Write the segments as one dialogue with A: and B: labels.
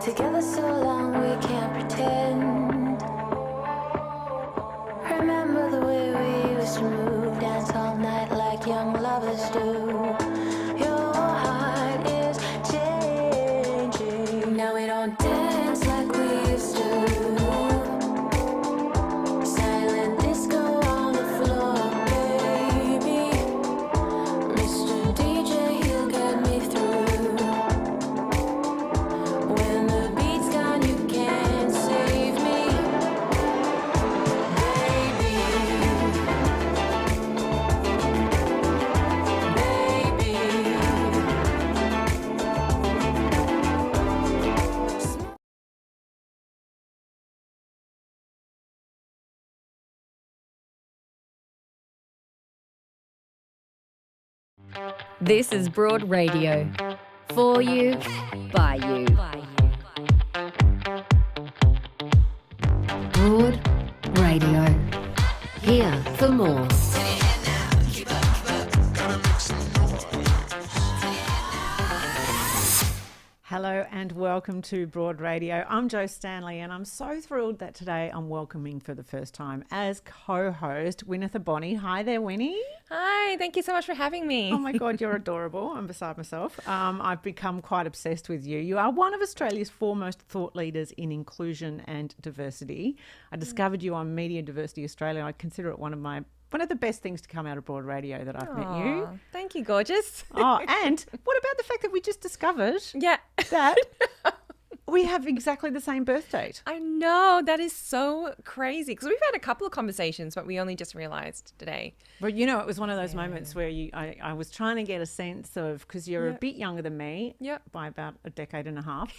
A: Together so long we can't pretend. Remember the way we used to move, dance all night like young lovers do. Your heart is changing. Now we don't dance like we used to. Silent disco on the floor, baby. Mr. DJ, he'll get me through. When the beat's gone, you can't save me, baby.
B: This is Broad Radio. For you, by you. Broad Radio. Here for more.
C: Hello and welcome to Broad Radio. I'm Jo Stanley and I'm so thrilled that today I'm welcoming for the first time as co-host Winitha Bonney. Hi there, Winnie.
D: Hi, thank you so much for having me.
C: Oh my God, you're adorable. I'm beside myself. I've become quite obsessed with you. You are one of Australia's foremost thought leaders in inclusion and diversity. I discovered you on Media Diversity Australia. I consider it one of the best things to come out of Broad Radio that I've met you.
D: Thank you, gorgeous.
C: Oh, and what about the fact that we just discovered that we have exactly the same birth date?
D: I know, that is so crazy because we've had a couple of conversations, but we only just realised today.
C: But you know, it was one of those moments where I was trying to get a sense of, because you're a bit younger than me by about a decade and a half,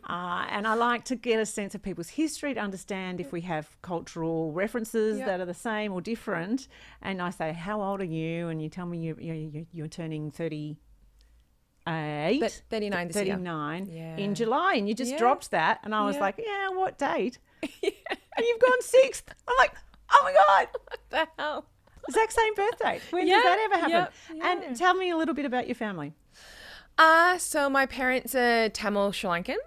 C: and I like to get a sense of people's history to understand if we have cultural references that are the same or different. And I say, how old are you? And you tell me you're turning 38.
D: 39 this year.
C: 39
D: Yeah.
C: in July, and you just dropped that, and I was
D: Yeah.
C: like, yeah, what date? And you've gone 6th. I'm like, oh my God.
D: What the hell?
C: Exact same birth date. When does that ever happen?
D: Yeah.
C: And tell me a little bit about your family.
D: So my parents are Tamil Sri Lankan.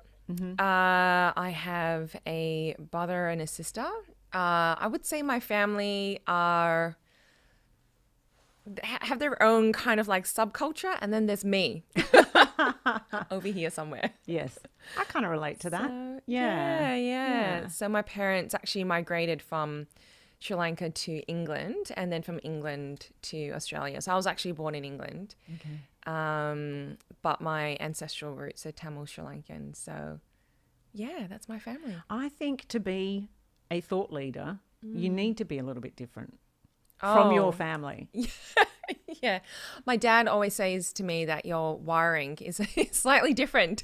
D: I have a brother and a sister. I would say my family have their own kind of like subculture, and then there's me over here somewhere.
C: Yes, I kind of relate to that.
D: So,
C: Yeah.
D: yeah. So my parents actually migrated from Sri Lanka to England, and then from England to Australia. So I was actually born in England. Okay. But my ancestral roots are Tamil Sri Lankan. So yeah, that's my family.
C: I think to be a thought leader, you need to be a little bit different from your family.
D: Yeah. My dad always says to me that your wiring is slightly different.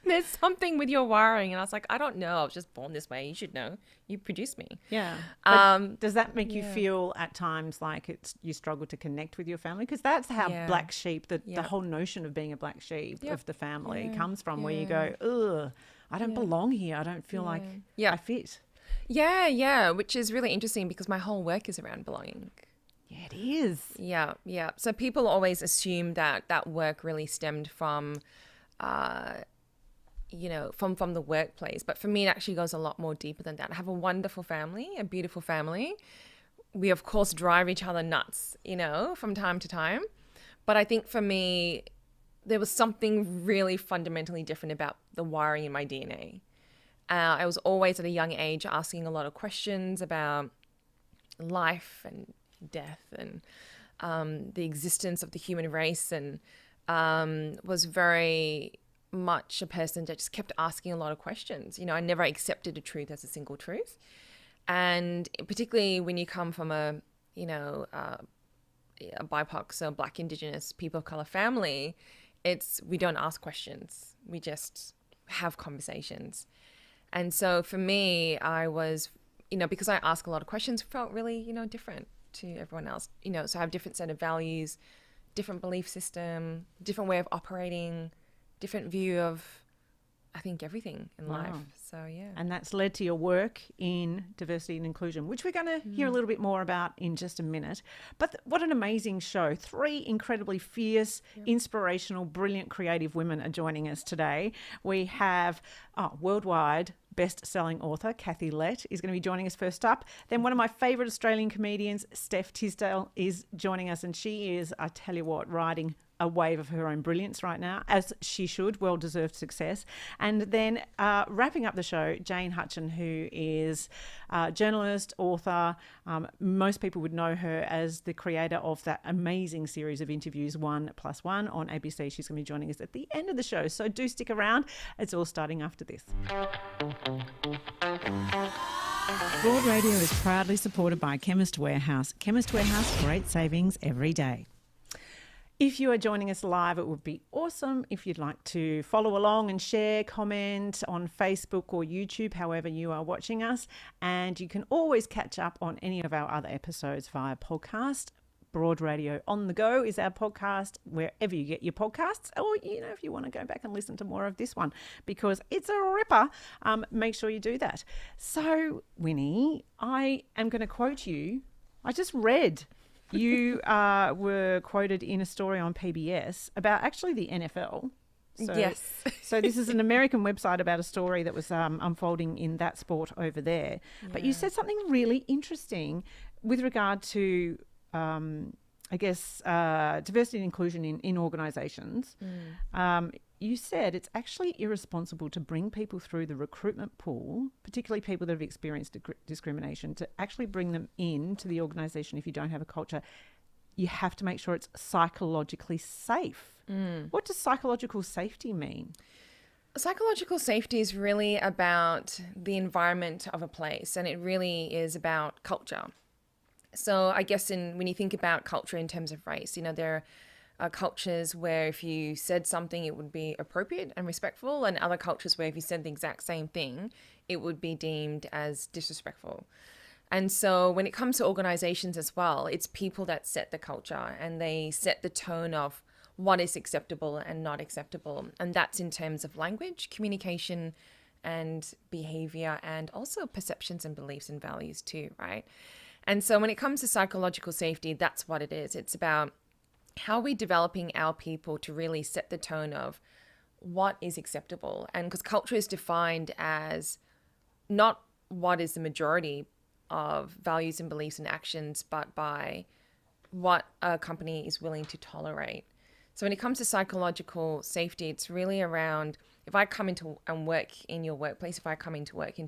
D: There's something with your wiring. And I was like, I don't know. I was just born this way. You should know. You produced me.
C: Yeah. But does that make you feel at times like you struggle to connect with your family? Because that's how black sheep, the whole notion of being a black sheep of the family comes from, where you go, ugh, I don't belong here. I don't feel like I fit.
D: Yeah, which is really interesting because my whole work is around belonging.
C: Yeah, it is.
D: Yeah. So people always assume that work really stemmed from, from the workplace. But for me, it actually goes a lot more deeper than that. I have a wonderful family, a beautiful family. We, of course, drive each other nuts, from time to time. But I think for me, there was something really fundamentally different about the wiring in my DNA. I was always at a young age asking a lot of questions about life and death and the existence of the human race, and was very much a person that just kept asking a lot of questions. I never accepted a truth as a single truth. And particularly when you come from a BIPOC, so Black, Indigenous, people of colour family, we don't ask questions. We just have conversations. And so for me, I was, because I ask a lot of questions, felt really, different to everyone else. So I have different set of values, different belief system, different way of operating, different view of I think, everything in life. So, yeah.
C: And that's led to your work in diversity and inclusion, which we're going to hear a little bit more about in just a minute. But what an amazing show. 3 incredibly fierce, inspirational, brilliant, creative women are joining us today. We have worldwide best-selling author Kathy Lette is going to be joining us first up. Then one of my favourite Australian comedians, Steph Tisdell, is joining us, and she is, I tell you what, riding a wave of her own brilliance right now, as she should, well-deserved success. And then wrapping up the show, Jane Hutcheon, who is a journalist, author. Most people would know her as the creator of that amazing series of interviews, 1+1 on ABC. She's going to be joining us at the end of the show, so do stick around. It's all starting after this. Broad Radio is proudly supported by Chemist Warehouse. Chemist Warehouse, great savings every day. If you are joining us live, it would be awesome if you'd like to follow along and share, comment on Facebook or YouTube, however you are watching us. And you can always catch up on any of our other episodes via podcast. Broad Radio On The Go is our podcast, wherever you get your podcasts, or, if you want to go back and listen to more of this one, because it's a ripper, make sure you do that. So, Winnie, I am going to quote you. I just read you were quoted in a story on PBS about actually the NFL.
D: Yes.
C: So this is an American website about a story that was unfolding in that sport over there. Yeah. But you said something really interesting with regard to diversity and inclusion in organisations. You said it's actually irresponsible to bring people through the recruitment pool, particularly people that have experienced discrimination, to actually bring them into the organisation if you don't have a culture. You have to make sure it's psychologically safe. What does psychological safety mean?
D: Psychological safety is really about the environment of a place, and it really is about culture. So I guess when you think about culture in terms of race, there are cultures where if you said something, it would be appropriate and respectful, and other cultures where if you said the exact same thing, it would be deemed as disrespectful. And so when it comes to organizations as well, it's people that set the culture, and they set the tone of what is acceptable and not acceptable. And that's in terms of language, communication, and behavior, and also perceptions and beliefs and values too, right? And so when it comes to psychological safety, that's what it is. It's about how we're developing our people to really set the tone of what is acceptable. And because culture is defined as not what is the majority of values and beliefs and actions, but by what a company is willing to tolerate. So when it comes to psychological safety, it's really around, if I come into and work in your workplace, if I come into work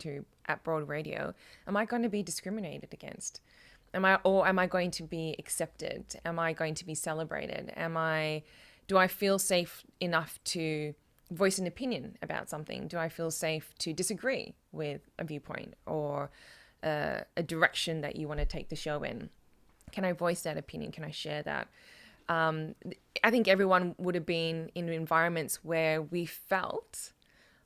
D: at Broad Radio, am I going to be discriminated against? Am I going to be accepted? Am I going to be celebrated? Do I feel safe enough to voice an opinion about something? Do I feel safe to disagree with a viewpoint or a direction that you want to take the show in? Can I voice that opinion? Can I share that? I think everyone would have been in environments where we felt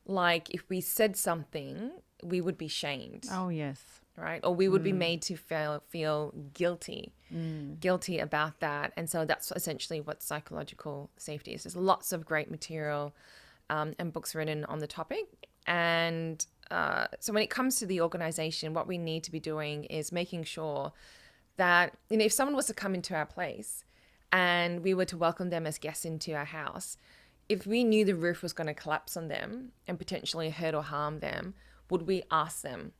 D: like if we said something, we would be shamed.
C: Oh, yes.
D: Right? Or we would be made to feel guilty about that. And so that's essentially what psychological safety is. There's lots of great material and books written on the topic. And so when it comes to the organization, what we need to be doing is making sure that, if someone was to come into our place and we were to welcome them as guests into our house, if we knew the roof was going to collapse on them and potentially hurt or harm them, would we ask them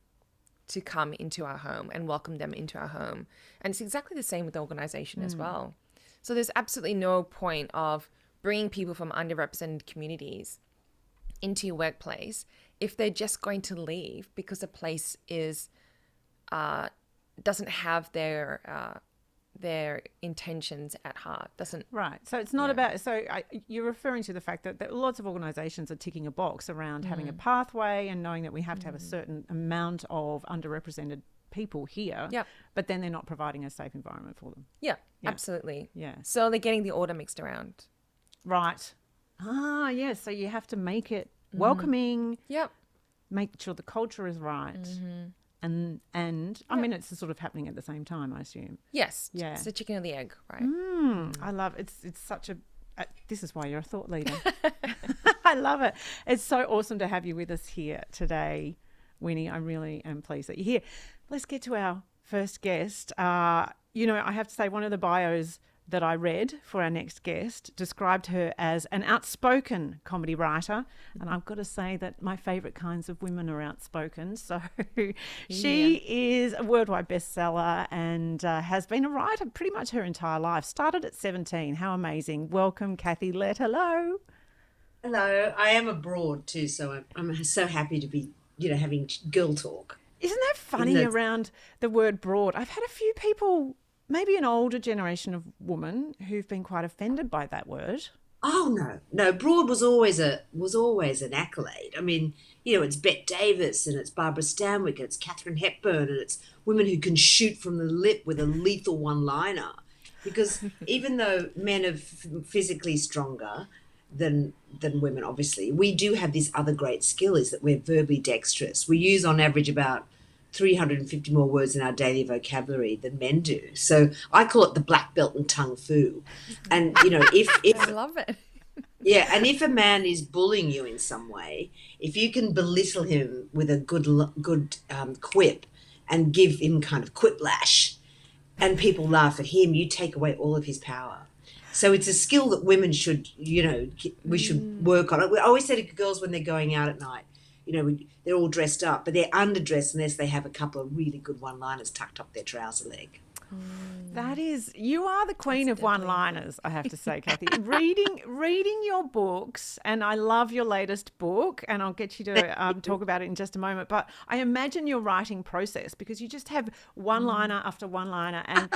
D: to come into our home and welcome them into our home? And it's exactly the same with the organization as well. So there's absolutely no point of bringing people from underrepresented communities into your workplace if they're just going to leave because the place doesn't have their intentions at heart.
C: Right. So it's not about, you're referring to the fact that lots of organisations are ticking a box around having a pathway and knowing that we have to have a certain amount of underrepresented people here, but then they're not providing a safe environment for them.
D: Yeah, absolutely.
C: Yeah.
D: So they're getting the order mixed around.
C: Right. Yes. So you have to make it welcoming.
D: Yep.
C: Make sure the culture is right. And I mean, it's sort of happening at the same time, I assume.
D: Yes. Yeah. It's the chicken or the egg, right?
C: I love it. It's such this is why you're a thought leader. I love it. It's so awesome to have you with us here today, Winnie. I really am pleased that you're here. Let's get to our first guest. I have to say one of the bios that I read for our next guest described her as an outspoken comedy writer. And I've got to say that my favourite kinds of women are outspoken. So she is a worldwide bestseller and has been a writer pretty much her entire life. Started at 17. How amazing. Welcome, Kathy Lette. Hello.
E: Hello. I am abroad too, so I'm so happy to be, having girl talk.
C: Isn't that funny around the word broad? I've had a few people, maybe an older generation of women, who've been quite offended by that word.
E: Oh no, broad was always an accolade. I mean, it's Bette Davis and it's Barbara Stanwyck and it's Katharine Hepburn and it's women who can shoot from the lip with a lethal one-liner. Because even though men are physically stronger than women, obviously, we do have this other great skill, is that we're verbally dexterous. We use on average about 350 more words in our daily vocabulary than men do. So I call it the black belt and tongue foo. And, if
D: I love it.
E: Yeah, and if a man is bullying you in some way, if you can belittle him with a good quip and give him kind of quiplash and people laugh at him, you take away all of his power. So it's a skill that women should, we should work on. I always say to girls when they're going out at night, they're all dressed up, but they're underdressed unless they have a couple of really good one-liners tucked up their trouser leg.
C: You are the queen of one-liners, I have to say, Kathy. reading your books, and I love your latest book, and I'll get you to talk about it in just a moment, but I imagine your writing process, because you just have one-liner after one-liner, and,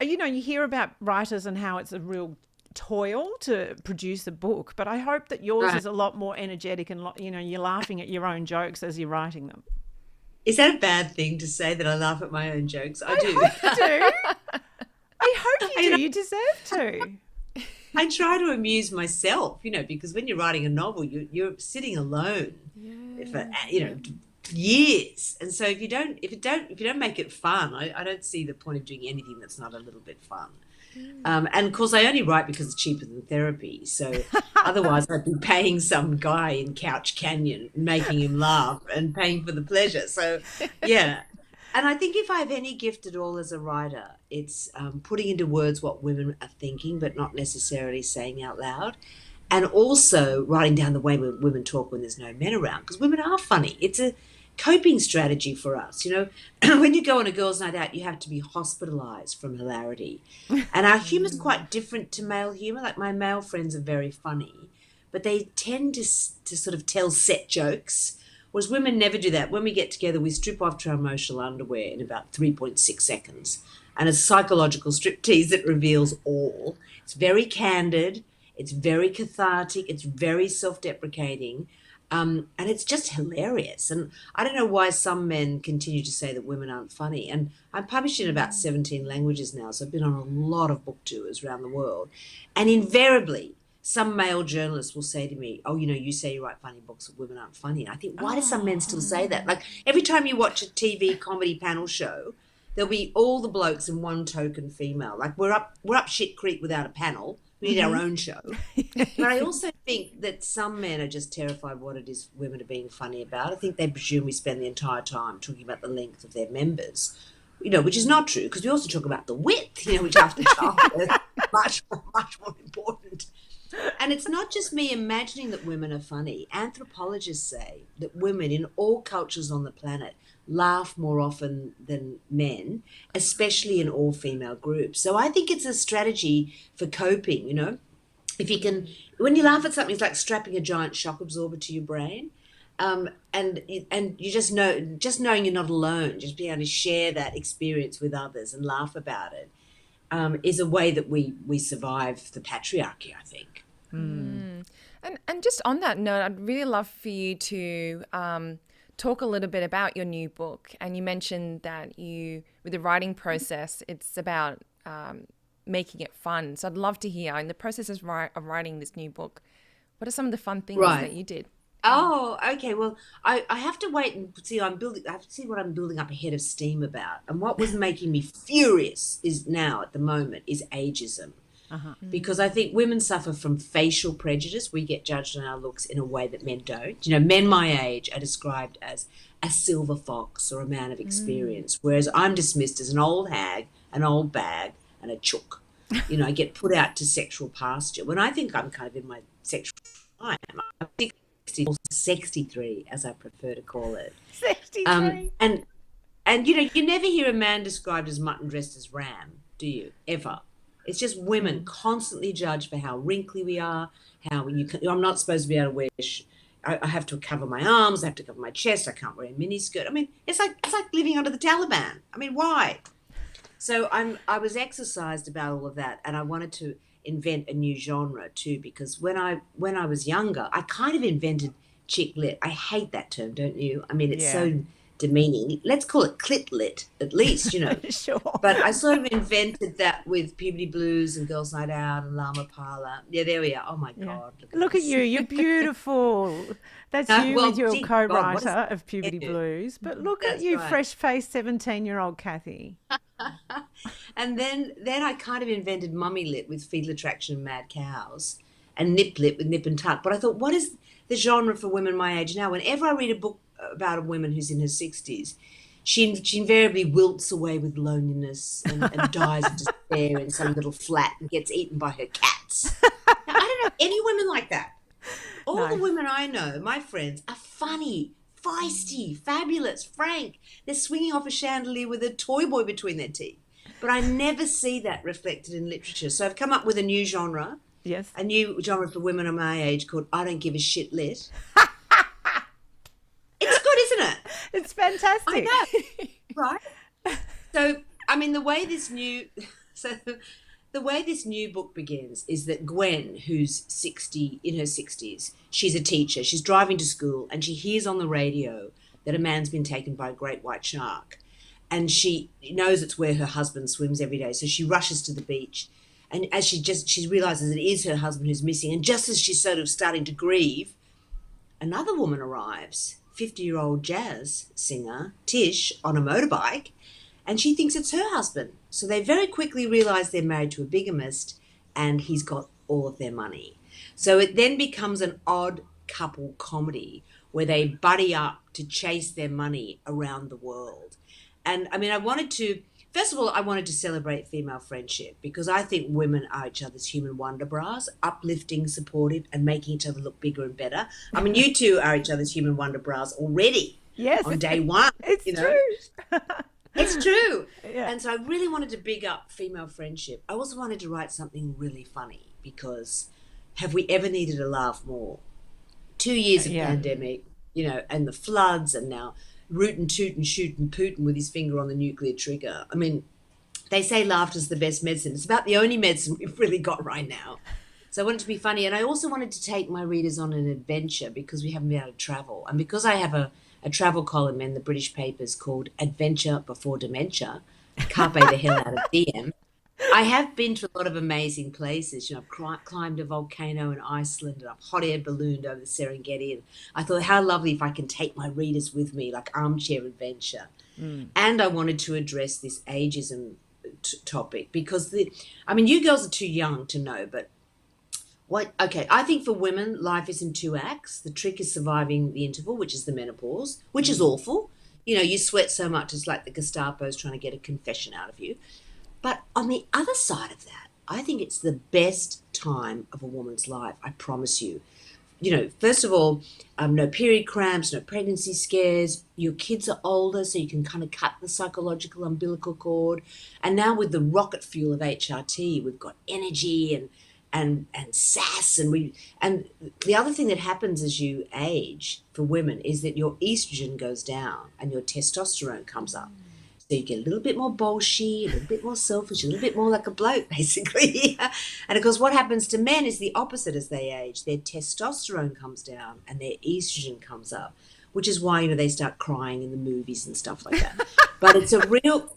C: you hear about writers and how it's a real toil to produce a book, but I hope that yours is a lot more energetic and you're laughing at your own jokes as you're writing them.
E: Is that a bad thing to say, that I laugh at my own jokes? I do.
C: Hope you do. I hope you do. You deserve to.
E: I try to amuse myself, because when you're writing a novel, you're sitting alone for years, and so if you don't make it fun, I don't see the point of doing anything that's not a little bit fun. And of course, I only write because it's cheaper than therapy. So otherwise, I'd be paying some guy in Couch Canyon, making him laugh and paying for the pleasure. So, yeah. And I think if I have any gift at all as a writer, it's putting into words what women are thinking, but not necessarily saying out loud. And also writing down the way women talk when there's no men around, because women are funny. It's a coping strategy for us. When you go on a girls' night out, you have to be hospitalized from hilarity, and our humor is quite different to male humor. Like, my male friends are very funny, but they tend to sort of tell set jokes, whereas women never do that. When we get together, we strip off to our emotional underwear in about 3.6 seconds, and it's a psychological striptease that reveals all. It's very candid, it's very cathartic, it's very self-deprecating. And it's just hilarious. And I don't know why some men continue to say that women aren't funny. And I'm published in about 17 languages now, so I've been on a lot of book tours around the world. And invariably, some male journalists will say to me, oh, you say you write funny books, but women aren't funny. And I think, why do some men still say that? Like, every time you watch a TV comedy panel show, there'll be all the blokes and one token female. Like, we're up shit creek without a panel. We need our own show. But I also think that some men are just terrified what it is women are being funny about. I think they presume we spend the entire time talking about the length of their members, which is not true, because we also talk about the width, which after childbirth is much more important. And it's not just me imagining that women are funny. Anthropologists say that women in all cultures on the planet laugh more often than men, especially in all female groups. So I think it's a strategy for coping, If you can, when you laugh at something, it's like strapping a giant shock absorber to your brain. And you just knowing you're not alone, just being able to share that experience with others and laugh about it, is a way that we survive the patriarchy, I think.
D: And just on that note, I'd really love for you to talk a little bit about your new book. And you mentioned that with the writing process, it's about making it fun. So I'd love to hear, in the process of writing this new book, what are some of the fun things that you did?
E: Oh, okay. Well, I have to wait and see. I have to see what I'm building up a head of steam about. And what was making me furious is now at the moment is ageism. because I think women suffer from facial prejudice. We get judged on our looks in a way that men don't. You know, men my age are described as a silver fox or a man of experience, whereas I'm dismissed as an old hag, an old bag, and a chook. You know, I get put out to sexual pasture when I think I'm kind of in my sexual time. I'm 60 or 63, as I prefer to call it.
C: 63.
E: And you know, you never hear a man described as mutton dressed as ram, do you? Ever. It's just women constantly judged for how wrinkly we are, how I'm not supposed to be able to wear I have to cover my arms, I have to cover my chest, I can't wear a miniskirt. I mean, it's like living under the Taliban. I mean, why? So I was exercised about all of that, and I wanted to invent a new genre too, because when I was younger, I kind of invented chick lit. I hate that term, don't you? I mean, it's so demeaning. Let's call it clit lit, at least, you know.
C: Sure.
E: But I sort of invented that with Puberty Blues and Girls Night Out and Llama Parlor. Yeah, there we are. Oh my God.
C: Look at you. You're beautiful. That's you with your co-writer of Puberty Blues. But look at you, fresh-faced 17-year-old Kathy.
E: And then I kind of invented Mummy Lit with Fetal Attraction and Mad Cows, and Nip Lit with Nip and Tuck. But I thought, what is the genre for women my age now? Whenever I read a book about a woman who's in her 60s, she invariably wilts away with loneliness and dies of despair in some little flat and gets eaten by her cats. Now, I don't know any women like that. All the women I know, my friends, are funny, feisty, fabulous, frank. They're swinging off a chandelier with a toy boy between their teeth. But I never see that reflected in literature. So I've come up with a new genre.
C: Yes.
E: A new genre for women of my age called I Don't Give a Shit Lit. It's good, isn't it?
C: It's fantastic.
E: I know, right? So, I mean, the way this new book begins is that Gwen, who's 60, in her 60s, she's a teacher. She's driving to school and she hears on the radio that a man's been taken by a great white shark. And she knows it's where her husband swims every day. So she rushes to the beach. And as she realizes it is her husband who's missing. And just as she's sort of starting to grieve, another woman arrives, 50-year-old jazz singer, Tish, on a motorbike, and she thinks it's her husband. So they very quickly realize they're married to a bigamist and he's got all of their money. So it then becomes an odd couple comedy where they buddy up to chase their money around the world. And I mean, first of all, I wanted to celebrate female friendship because I think women are each other's human wonder bras, uplifting, supportive, and making each other look bigger and better. I mean, you two are each other's human wonder bras already.
C: Yes.
E: On day one.
C: It's true.
E: It's true.
C: Yeah.
E: And so I really wanted to big up female friendship. I also wanted to write something really funny because have we ever needed a laugh more? 2 years of pandemic, you know, and the floods, and now rootin' tootin' shootin' Putin with his finger on the nuclear trigger. I mean, they say laughter's the best medicine. It's about the only medicine we've really got right now. So I wanted to be funny. And I also wanted to take my readers on an adventure because we haven't been able to travel. And because I have a travel column in the British papers called Adventure Before Dementia, carpe the hell out of DM, I have been to a lot of amazing places. You know, I've climbed a volcano in Iceland and I've hot air ballooned over the Serengeti. And I thought, how lovely if I can take my readers with me, like armchair adventure. And I wanted to address this ageism topic because, you girls are too young to know, but I think for women, life is in 2 acts. The trick is surviving the interval, which is the menopause, which is awful. You know, you sweat so much, it's like the Gestapo's trying to get a confession out of you. But on the other side of that, I think it's the best time of a woman's life, I promise you. You know, first of all, no period cramps, no pregnancy scares. Your kids are older, so you can kind of cut the psychological umbilical cord. And now with the rocket fuel of HRT, we've got energy and sass. And the other thing that happens as you age for women is that your estrogen goes down and your testosterone comes up. So you get a little bit more bolshy, a little bit more selfish, a little bit more like a bloke, basically. And of course, what happens to men is the opposite as they age. Their testosterone comes down and their estrogen comes up, which is why, you know, they start crying in the movies and stuff like that. But it's a real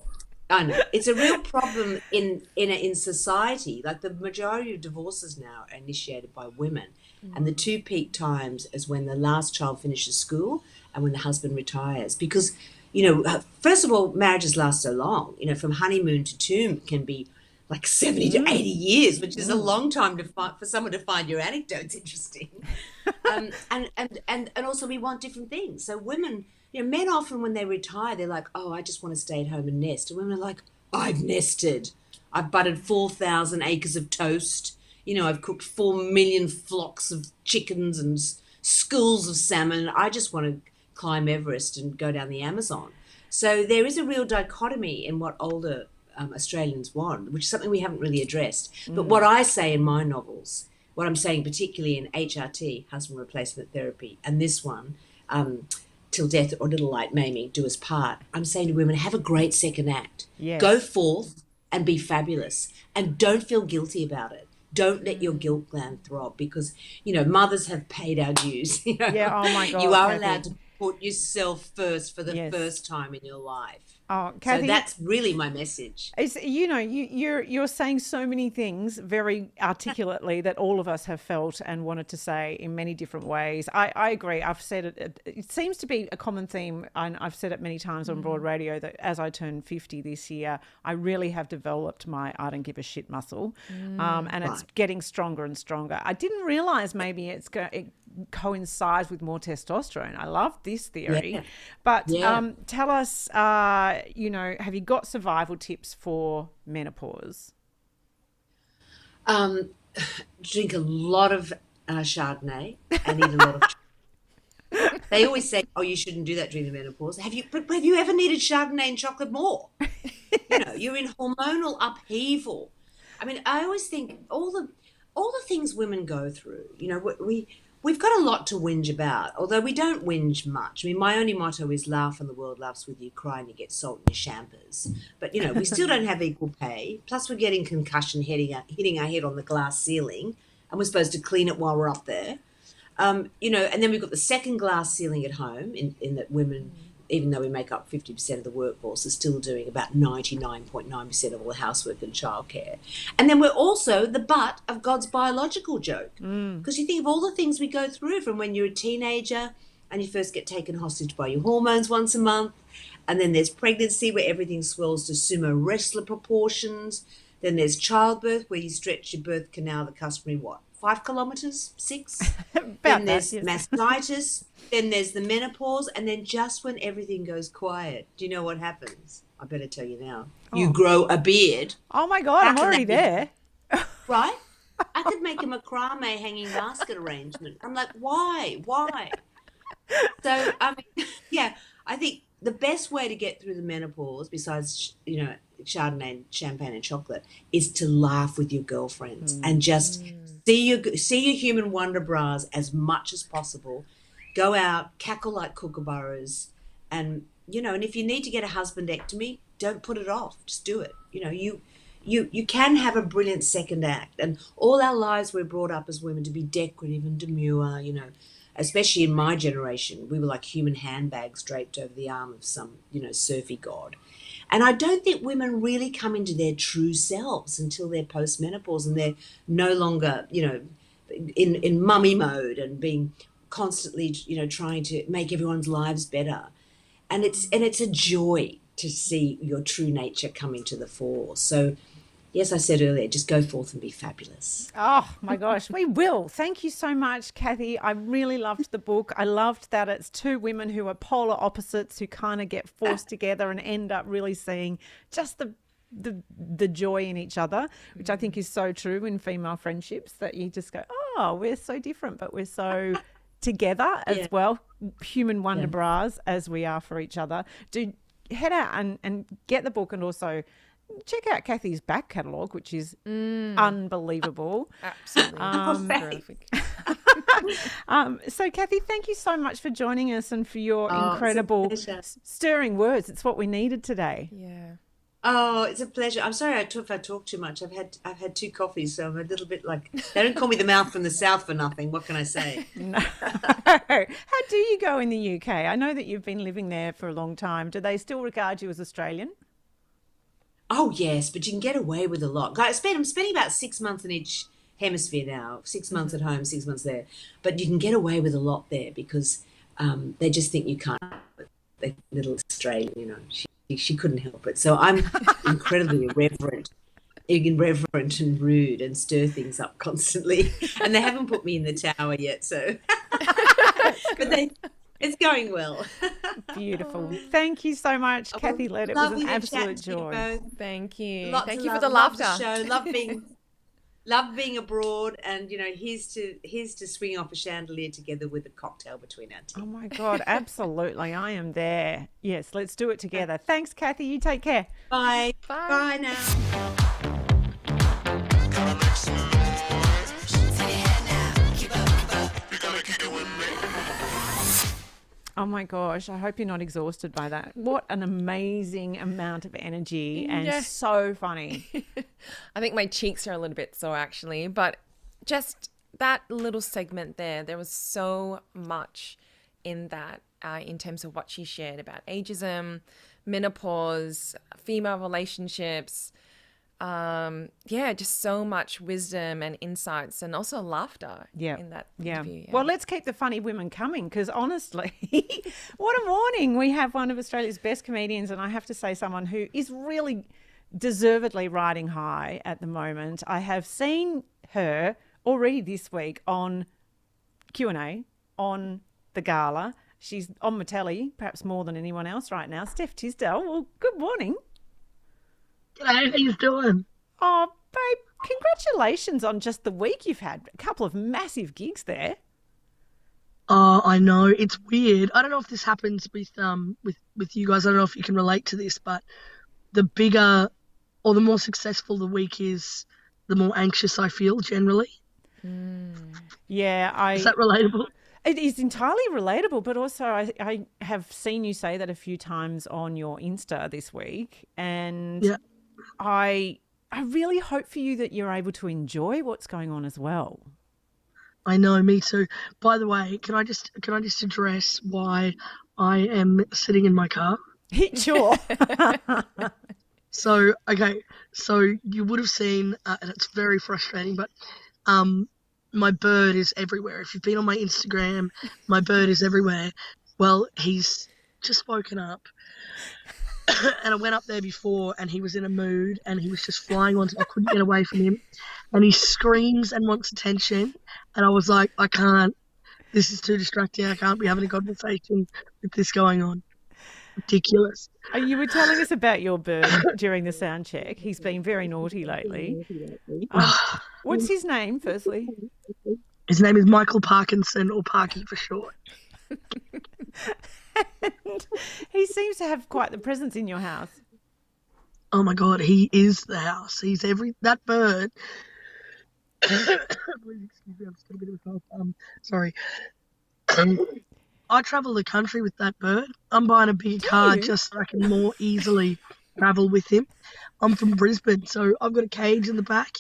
E: problem in society. Like the majority of divorces now are initiated by women. And the 2 peak times is when the last child finishes school and when the husband retires. Because, you know, first of all, marriages last so long. You know, from honeymoon to tomb can be like 70 to 80 years, which is a long time to find, for someone to find your anecdotes interesting. And also we want different things. So women, you know, men often when they retire, they're like, oh, I just want to stay at home and nest. And women are like, I've nested. I've buttered 4,000 acres of toast. You know, I've cooked 4 million flocks of chickens and schools of salmon. I just want to climb Everest and go down the Amazon. So there is a real dichotomy in what older Australians want, which is something we haven't really addressed. But what I say in my novels, what I'm saying particularly in HRT, Husband Replacement Therapy, and this one, Till Death or Little Light Maiming, Do Us Part, I'm saying to women, have a great second act. Yes. Go forth and be fabulous, and don't feel guilty about it. Don't let your guilt gland throb, because, you know, mothers have paid our dues. You know?
C: Yeah, oh my God.
E: You are allowed to put yourself first for the first time in your life.
C: Oh, Kathy,
E: so that's really my message.
C: It's, you know, you're saying so many things very articulately that all of us have felt and wanted to say in many different ways. I agree. I've said it. It seems to be a common theme, and I've said it many times on broad radio, that as I turn 50 this year, I really have developed my I don't give a shit muscle, and it's getting stronger and stronger. I didn't realise maybe it coincides with more testosterone. I love this theory, but tell us, you know, have you got survival tips for menopause?
E: Drink a lot of Chardonnay and eat a lot of. They always say, "Oh, you shouldn't do that during the menopause." Have you ever needed Chardonnay and chocolate more? You know, you're in hormonal upheaval. I mean, I always think all the things women go through. You know, we've got a lot to whinge about, although we don't whinge much. I mean, my only motto is laugh and the world laughs with you, cry and you get salt in your champers. But, you know, we still don't have equal pay. Plus we're getting concussion hitting our head on the glass ceiling, and we're supposed to clean it while we're up there. You know, and then we've got the second glass ceiling at home in that women, even though we make up 50% of the workforce, are still doing about 99.9% of all the housework and childcare. And then we're also the butt of God's biological joke. Because you think of all the things we go through from when you're a teenager and you first get taken hostage by your hormones once a month. And then there's pregnancy where everything swells to sumo wrestler proportions. Then there's childbirth where you stretch your birth canal the customary, 5 kilometres? 6? Then there's mastitis. Then there's the menopause. And then just when everything goes quiet, do you know what happens? I better tell you now. You grow a beard.
C: Oh, my God, I'm already there.
E: Right? I could make a macrame hanging basket arrangement. I'm like, why? So, I mean, yeah, I think the best way to get through the menopause, besides, you know, Chardonnay and champagne and chocolate, is to laugh with your girlfriends and just see your human wonder bras as much as possible. Go out, cackle like kookaburras, and, you know, and if you need to get a husbandectomy, don't put it off. Just do it. You know, you can have a brilliant second act. And all our lives we're brought up as women to be decorative and demure, you know, especially in my generation. We were like human handbags draped over the arm of some, you know, surfy god. And I don't think women really come into their true selves until they're post-menopause and they're no longer, you know, in mummy mode and being constantly, you know, trying to make everyone's lives better. And it's a joy to see your true nature coming to the fore. So, yes, I said earlier, just go forth and be fabulous.
C: Oh, my gosh, we will. Thank you so much, Kathy. I really loved the book. I loved that it's two women who are polar opposites who kind of get forced together and end up really seeing just the joy in each other, which I think is so true in female friendships, that you just go, oh, we're so different, but we're so together as well, human wonder bras as we are for each other. Do head out and get the book, and also check out Kathy's back catalogue, which is unbelievable.
D: Absolutely. Terrific.
C: So, Kathy, thank you so much for joining us and for your incredible stirring words. It's what we needed today.
D: Yeah.
E: Oh, it's a pleasure. I'm sorry if I talk too much. I've had 2 coffees, so I'm a little bit like, they don't call me the mouth from the south for nothing. What can I say?
C: No. How do you go in the UK? I know that you've been living there for a long time. Do they still regard you as Australian?
E: Oh, yes, but you can get away with a lot. I'm spending about 6 months in each hemisphere now, 6 months at home, 6 months there. But you can get away with a lot there because they just think you can't. The little Australian, you know, she couldn't help it. So I'm incredibly irreverent. irreverent and rude and stir things up constantly. And they haven't put me in the tower yet, so but it's going well.
C: Beautiful. Thank you so much, Kathy Lette. It was an absolute joy.
D: Thank you.
E: Lots
D: Thank
E: of
D: you for
E: love,
D: the laughter.
E: love the show. Love being abroad, and here's to swing off a chandelier together with a cocktail between our teeth.
C: Oh my God, absolutely. I am there. Yes, let's do it together. Thanks, Kathy. You take care.
E: Bye.
D: Bye.
E: Bye now.
C: Oh my gosh, I hope you're not exhausted by that. What an amazing amount of energy and so funny.
D: I think my cheeks are a little bit sore actually, but just that little segment there was so much in that in terms of what she shared about ageism, menopause, female relationships, just so much wisdom and insights and also laughter in that interview. Yeah.
C: Well, let's keep the funny women coming because honestly, what a morning. We have one of Australia's best comedians, and I have to say someone who is really deservedly riding high at the moment. I have seen her already this week on Q&A, on the Gala. She's on my telly, perhaps more than anyone else right now. Steph Tisdell, well, good morning.
F: G'day, how you doing?
C: Oh, babe, congratulations on just the week you've had. A couple of massive gigs there.
F: Oh, I know. It's weird. I don't know if this happens with you guys. I don't know if you can relate to this, but the bigger or the more successful the week is, the more anxious I feel generally.
C: Yeah,
F: Is that relatable?
C: It is entirely relatable, but also I have seen you say that a few times on your Insta this week, and I really hope for you that you're able to enjoy what's going on as well.
F: I know, me too. By the way, can I just address why I am sitting in my car?
C: Sure.
F: So you would have seen, and it's very frustrating, but my bird is everywhere. If you've been on my Instagram, my bird is everywhere. Well, he's just woken up. And I went up there before and he was in a mood and he was just flying on. I couldn't get away from him. And he screams and wants attention. And I was like, I can't. This is too distracting. I can't be having a conversation with this going on. Ridiculous.
C: You were telling us about your bird during the sound check. He's been very naughty lately. What's his name, firstly?
F: His name is Michael Parkinson, or Parky for short.
C: And he seems to have quite the presence in your house.
F: Oh my God, he is the house. He's that bird. Excuse me, I'm just getting a bit of a cough. Sorry. I travel the country with that bird. I'm buying a bigger car just so I can more easily travel with him. I'm from Brisbane, so I've got a cage in the back.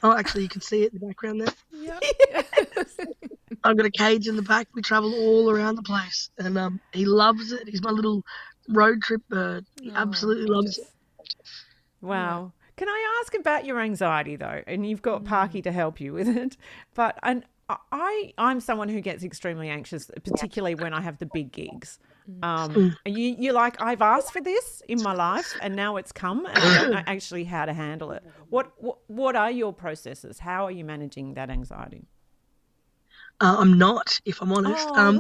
F: Oh, actually, you can see it in the background there.
C: Yes.
F: I've got a cage in the back. We travel all around the place, and he loves it. He's my little road trip bird. He absolutely loves it.
C: Wow. Can I ask about your anxiety, though? And you've got Parky to help you with it. But I'm someone who gets extremely anxious, particularly when I have the big gigs. You're like, I've asked for this in my life and now it's come and I don't know actually how to handle it. What are your processes? How are you managing that anxiety?
F: I'm not, if I'm honest.
C: Oh,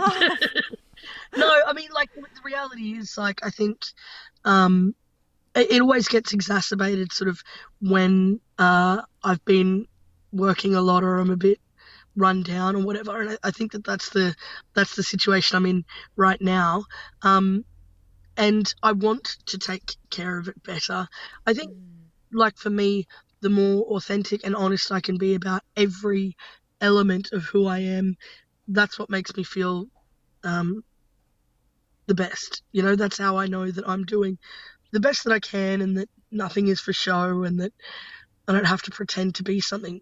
F: no, I mean, like, the reality is, like, I think it always gets exacerbated sort of when I've been working a lot or I'm a bit run down or whatever, and I think that's the situation I'm in right now, and I want to take care of it better. I think, like, for me, the more authentic and honest I can be about every element of who I am, that's what makes me feel the best. You know, that's how I know that I'm doing the best that I can and that nothing is for show and that I don't have to pretend to be something.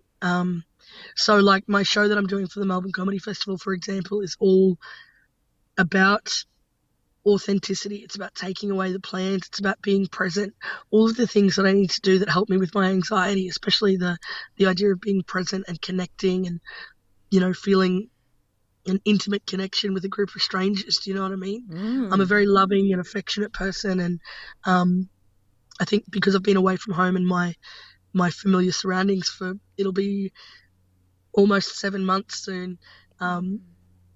F: So, like, my show that I'm doing for the Melbourne Comedy Festival, for example, is all about authenticity. It's about taking away the plans. It's about being present. All of the things that I need to do that help me with my anxiety, especially the idea of being present and connecting and, you know, feeling an intimate connection with a group of strangers. Do you know what I mean? I'm a very loving and affectionate person, and I think because I've been away from home and my my familiar surroundings for, it'll be almost 7 months soon.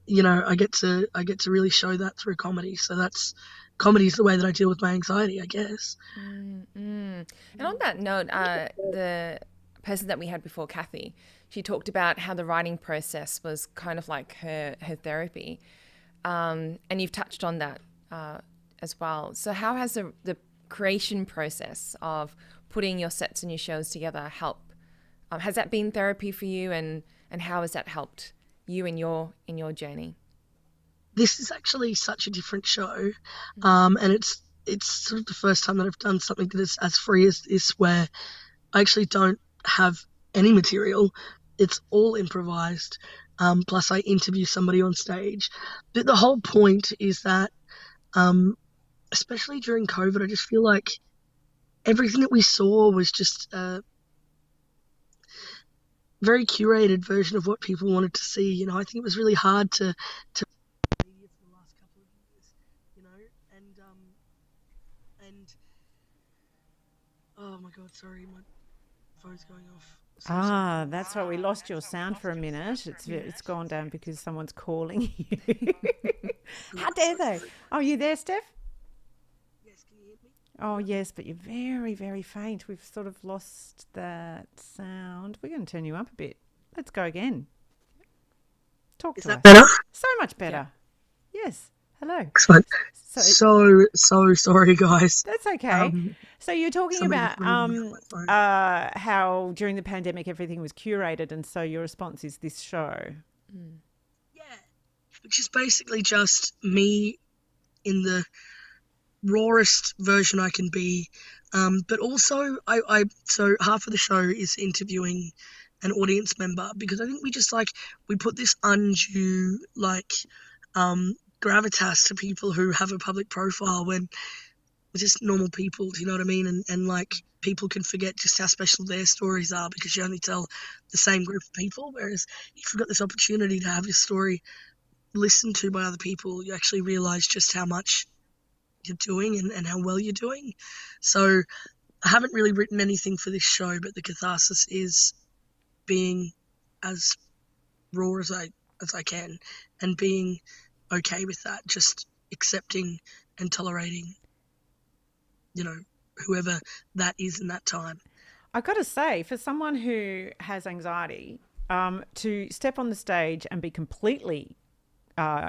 F: You know, I get to really show that through comedy. So comedy is the way that I deal with my anxiety, I guess.
D: And on that note, the person that we had before, Kathy, she talked about how the writing process was kind of like her therapy. And you've touched on that as well. So how has the creation process of putting your sets and your shows together help? Has that been therapy for you, and how has that helped you in your journey?
F: This is actually such a different show, and it's sort of the first time that I've done something that is as free as this, where I actually don't have any material. It's all improvised. Plus I interview somebody on stage. But the whole point is that, especially during COVID, I just feel like everything that we saw was just a very curated version of what people wanted to see. You know, I think it was really hard to for the last couple of years, you know, and oh my God, sorry, my phone's going off.
C: That's right. We lost your sound for a minute. It's gone down because someone's calling you. How dare they? Oh, you there, Steph?
F: Yes, can you hear me?
C: Oh, yes, but you're very, very faint. We've sort of lost that sound. We're going to turn you up a bit. Let's go again. Talk to us.
F: Is that better?
C: So much better. Yeah. Yes. Hello.
F: Excellent. So sorry, guys.
C: That's okay. So you're talking about how during the pandemic everything was curated, and so your response is this show.
F: Yeah, which is basically just me in the rawest version I can be, but also so half of the show is interviewing an audience member, because I think we put this undue gravitas to people who have a public profile when we're just normal people. Do you know what I mean? And like, people can forget just how special their stories are because you only tell the same group of people, whereas if you've got this opportunity to have your story listened to by other people, you actually realize just how much you're doing and how well you're doing. So I haven't really written anything for this show, but the catharsis is being as raw as I can, and being okay with that, just accepting and tolerating, you know, whoever that is in that time.
C: I got to say, for someone who has anxiety, to step on the stage and be completely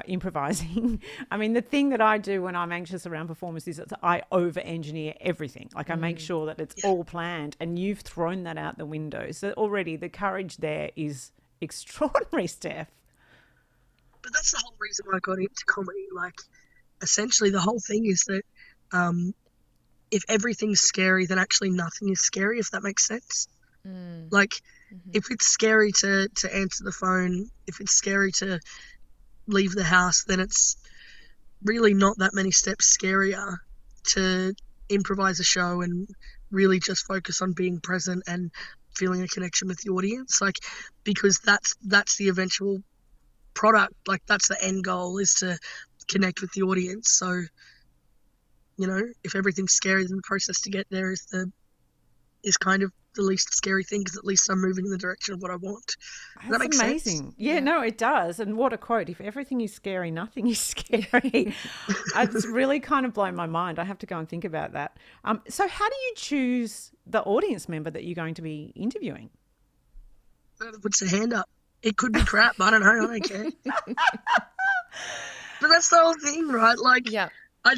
C: improvising. I mean, the thing that I do when I'm anxious around performances is I over-engineer everything. Like, I make sure that it's all planned, and you've thrown that out the window. So already the courage there is extraordinary, Steph.
F: But that's the whole reason why I got into comedy. Like, essentially the whole thing is that if everything's scary, then actually nothing is scary, if that makes sense. Like, if it's scary to answer the phone, if it's scary to leave the house, then it's really not that many steps scarier to improvise a show and really just focus on being present and feeling a connection with the audience. Like, because that's the eventual product. Like, that's the end goal, is to connect with the audience. So, you know, if everything's scary, then the process to get there is kind of the least scary thing, because at least I'm moving in the direction of what I want. Does that make
C: amazing
F: sense?
C: Yeah, no, it does. And what a quote. If everything is scary, nothing is scary. It's really kind of blown my mind. I have to go and think about that. So how do you choose the audience member that you're going to be interviewing?
F: Whoever puts their hand up. It could be crap. I don't know. I don't care. But that's the whole thing, right? Like,
D: Yeah.
F: I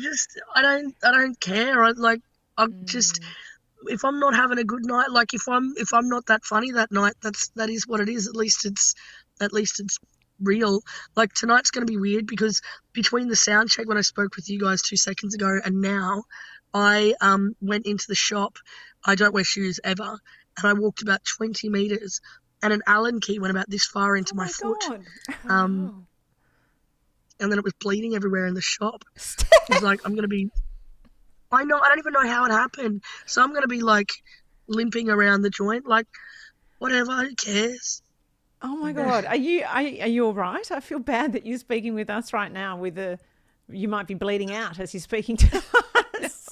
F: don't care. I'm just, if I'm not having a good night, like if I'm not that funny that night, that is what it is. At least it's real. Like, tonight's going to be weird because between the sound check when I spoke with you guys 2 seconds ago and now, I went into the shop. I don't wear shoes ever, and I walked about 20 meters, and an Allen key went about this far into my foot.
C: God.
F: And then it was bleeding everywhere in the shop. It was like, I don't even know how it happened. So I'm going to be like limping around the joint, like, whatever, who cares?
C: Oh my God. Are you all right? I feel bad that you're speaking with us right now you might be bleeding out as you're speaking to us.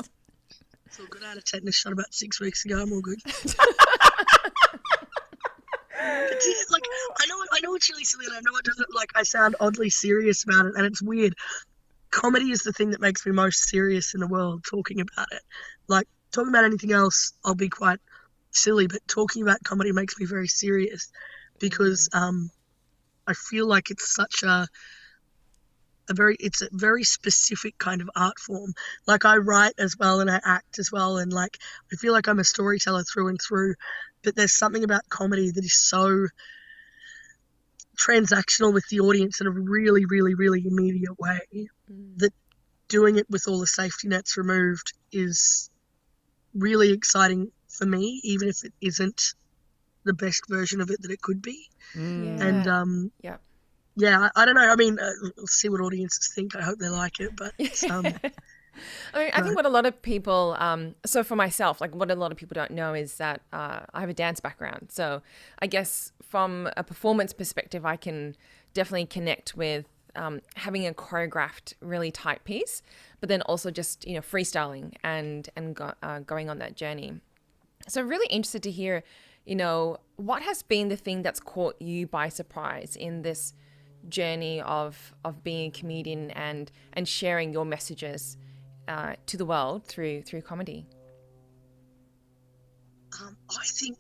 F: It's all good. I had a tetanus shot about 6 weeks ago. I'm all good. Like, I know it's really silly, and I know it doesn't, like, I sound oddly serious about it, and it's weird. Comedy is the thing that makes me most serious in the world, talking about it. Like, talking about anything else, I'll be quite silly, but talking about comedy makes me very serious because I feel like it's such a very specific kind of art form. Like, I write as well and I act as well, and like I feel like I'm a storyteller through and through, but there's something about comedy that is so transactional with the audience in a really, really, really immediate way that doing it with all the safety nets removed is really exciting for me, even if it isn't the best version of it that it could be. And yeah, I don't know. I mean, we'll see what audiences think. I hope they like it, but
D: I mean, I think what a lot of people, so for myself, like what a lot of people don't know is that I have a dance background. So I guess from a performance perspective, I can definitely connect with having a choreographed, really tight piece, but then also just, freestyling and going on that journey. So I'm really interested to hear, what has been the thing that's caught you by surprise in this journey of being a comedian and sharing your messages to the world through comedy?
F: I think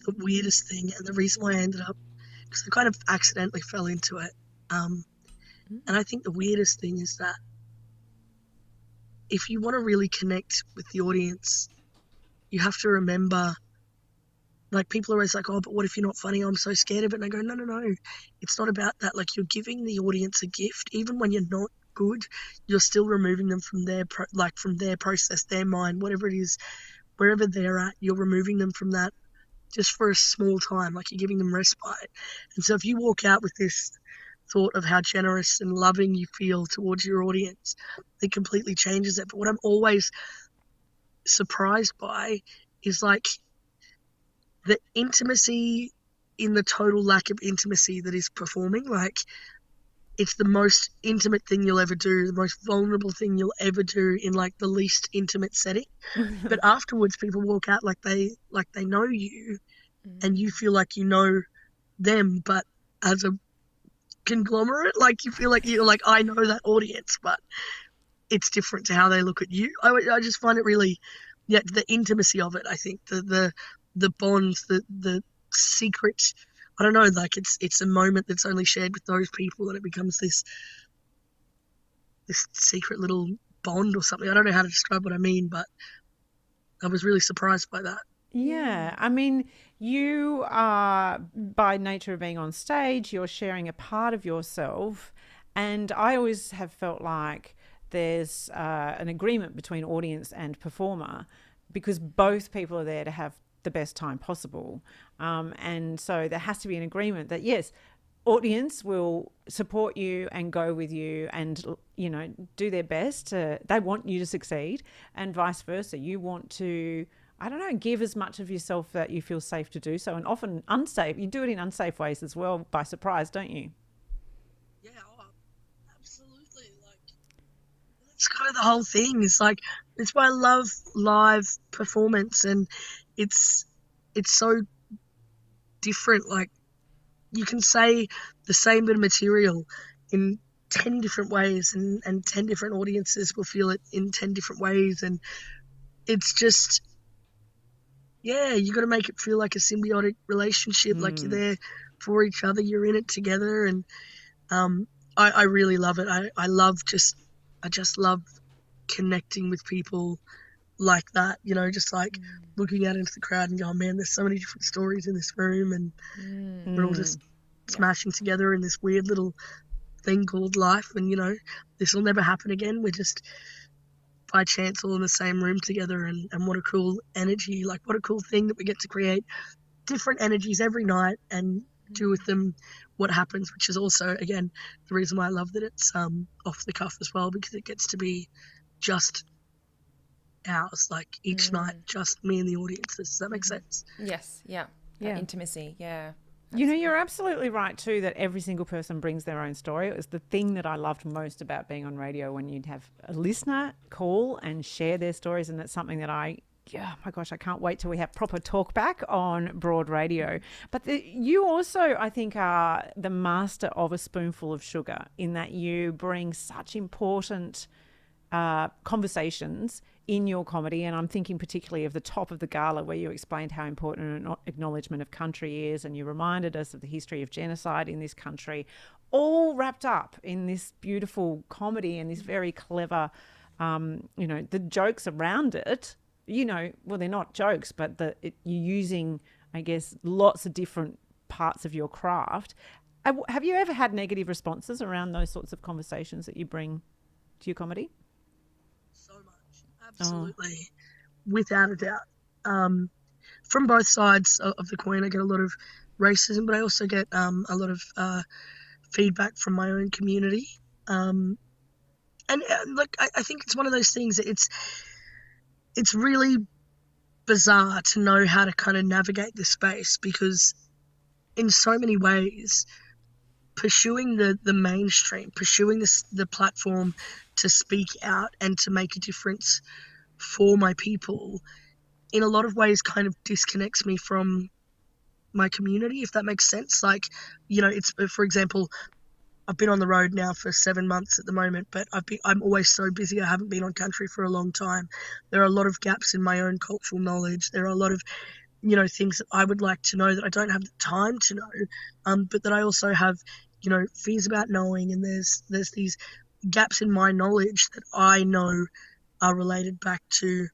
F: the weirdest thing, and the reason why I ended up, because I kind of accidentally fell into it, and I think the weirdest thing is that if you want to really connect with the audience, you have to remember, like, people are always like, oh, but what if you're not funny? I'm so scared of it. And I go, no. It's not about that. Like, you're giving the audience a gift. Even when you're not good, you're still removing them from their, from their process, their mind, whatever it is, wherever they're at, you're removing them from that just for a small time. Like, you're giving them respite. And so if you walk out with this thought of how generous and loving you feel towards your audience, it completely changes it. But what I'm always surprised by is, like, the intimacy in the total lack of intimacy that is performing. Like, it's the most intimate thing you'll ever do, the most vulnerable thing you'll ever do in, like, the least intimate setting. But afterwards, people walk out like they know you, and you feel like you know them, but as a conglomerate, like, you feel like you're like, I know that audience, but it's different to how they look at you. I just find it really, the intimacy of it. I think the bonds, the secret, I don't know, like, it's a moment that's only shared with those people, and it becomes this secret little bond or something. I don't know how to describe what I mean, but I was really surprised by that.
C: Yeah, I mean, you are, by nature of being on stage, you're sharing a part of yourself, and I always have felt like there's an agreement between audience and performer, because both people are there to have the best time possible, and so there has to be an agreement that, yes, audience will support you and go with you and, do their best. They want you to succeed, and vice versa. You want to, I don't know, give as much of yourself that you feel safe to do so, and often unsafe. You do it in unsafe ways as well, by surprise, don't you?
F: Yeah, absolutely. Like, it's kind of the whole thing. It's like, it's why I love live performance, and it's so different. Like, you can say the same bit of material in 10 different ways, and 10 different audiences will feel it in 10 different ways, and it's just, you got to make it feel like a symbiotic relationship, like you're there for each other, you're in it together, and I really love it. I just love connecting with people like that, just like looking out into the crowd and going, man, there's so many different stories in this room, and we're all just smashing together in this weird little thing called life, and this will never happen again. We're just by chance all in the same room together, and what a cool energy, like, what a cool thing that we get to create different energies every night and do with them what happens, which is also, again, the reason why I love that it's off the cuff as well, because it gets to be just ours, like, each night, just me and the audience. Does that make sense?
D: Yes. Yeah. Intimacy. Yeah.
C: You're absolutely right too, that every single person brings their own story. It was the thing that I loved most about being on radio, when you'd have a listener call and share their stories, and that's something that I yeah, my gosh, I can't wait till we have proper talk back on Broad Radio. But you also, I think, are the master of a spoonful of sugar in that you bring such important conversations in your comedy. And I'm thinking particularly of the top of the Gala, where you explained how important an acknowledgement of country is, and you reminded us of the history of genocide in this country, all wrapped up in this beautiful comedy and this very clever, the jokes around it. Well, they're not jokes, but you're using, I guess, lots of different parts of your craft. Have you ever had negative responses around those sorts of conversations that you bring to your comedy?
F: So much. Absolutely. Without a doubt. From both sides of the coin, I get a lot of racism, but I also get a lot of feedback from my own community. And look, I think it's one of those things that it's really bizarre to know how to kind of navigate this space, because in so many ways, pursuing the mainstream, pursuing the platform to speak out and to make a difference for my people, in a lot of ways kind of disconnects me from my community, if that makes sense. Like, it's, for example, I've been on the road now for 7 months at the moment, but I'm always so busy. I haven't been on country for a long time. There are a lot of gaps in my own cultural knowledge. There are a lot of, things that I would like to know that I don't have the time to know, but that I also have, fears about knowing. And there's these gaps in my knowledge that I know are related back to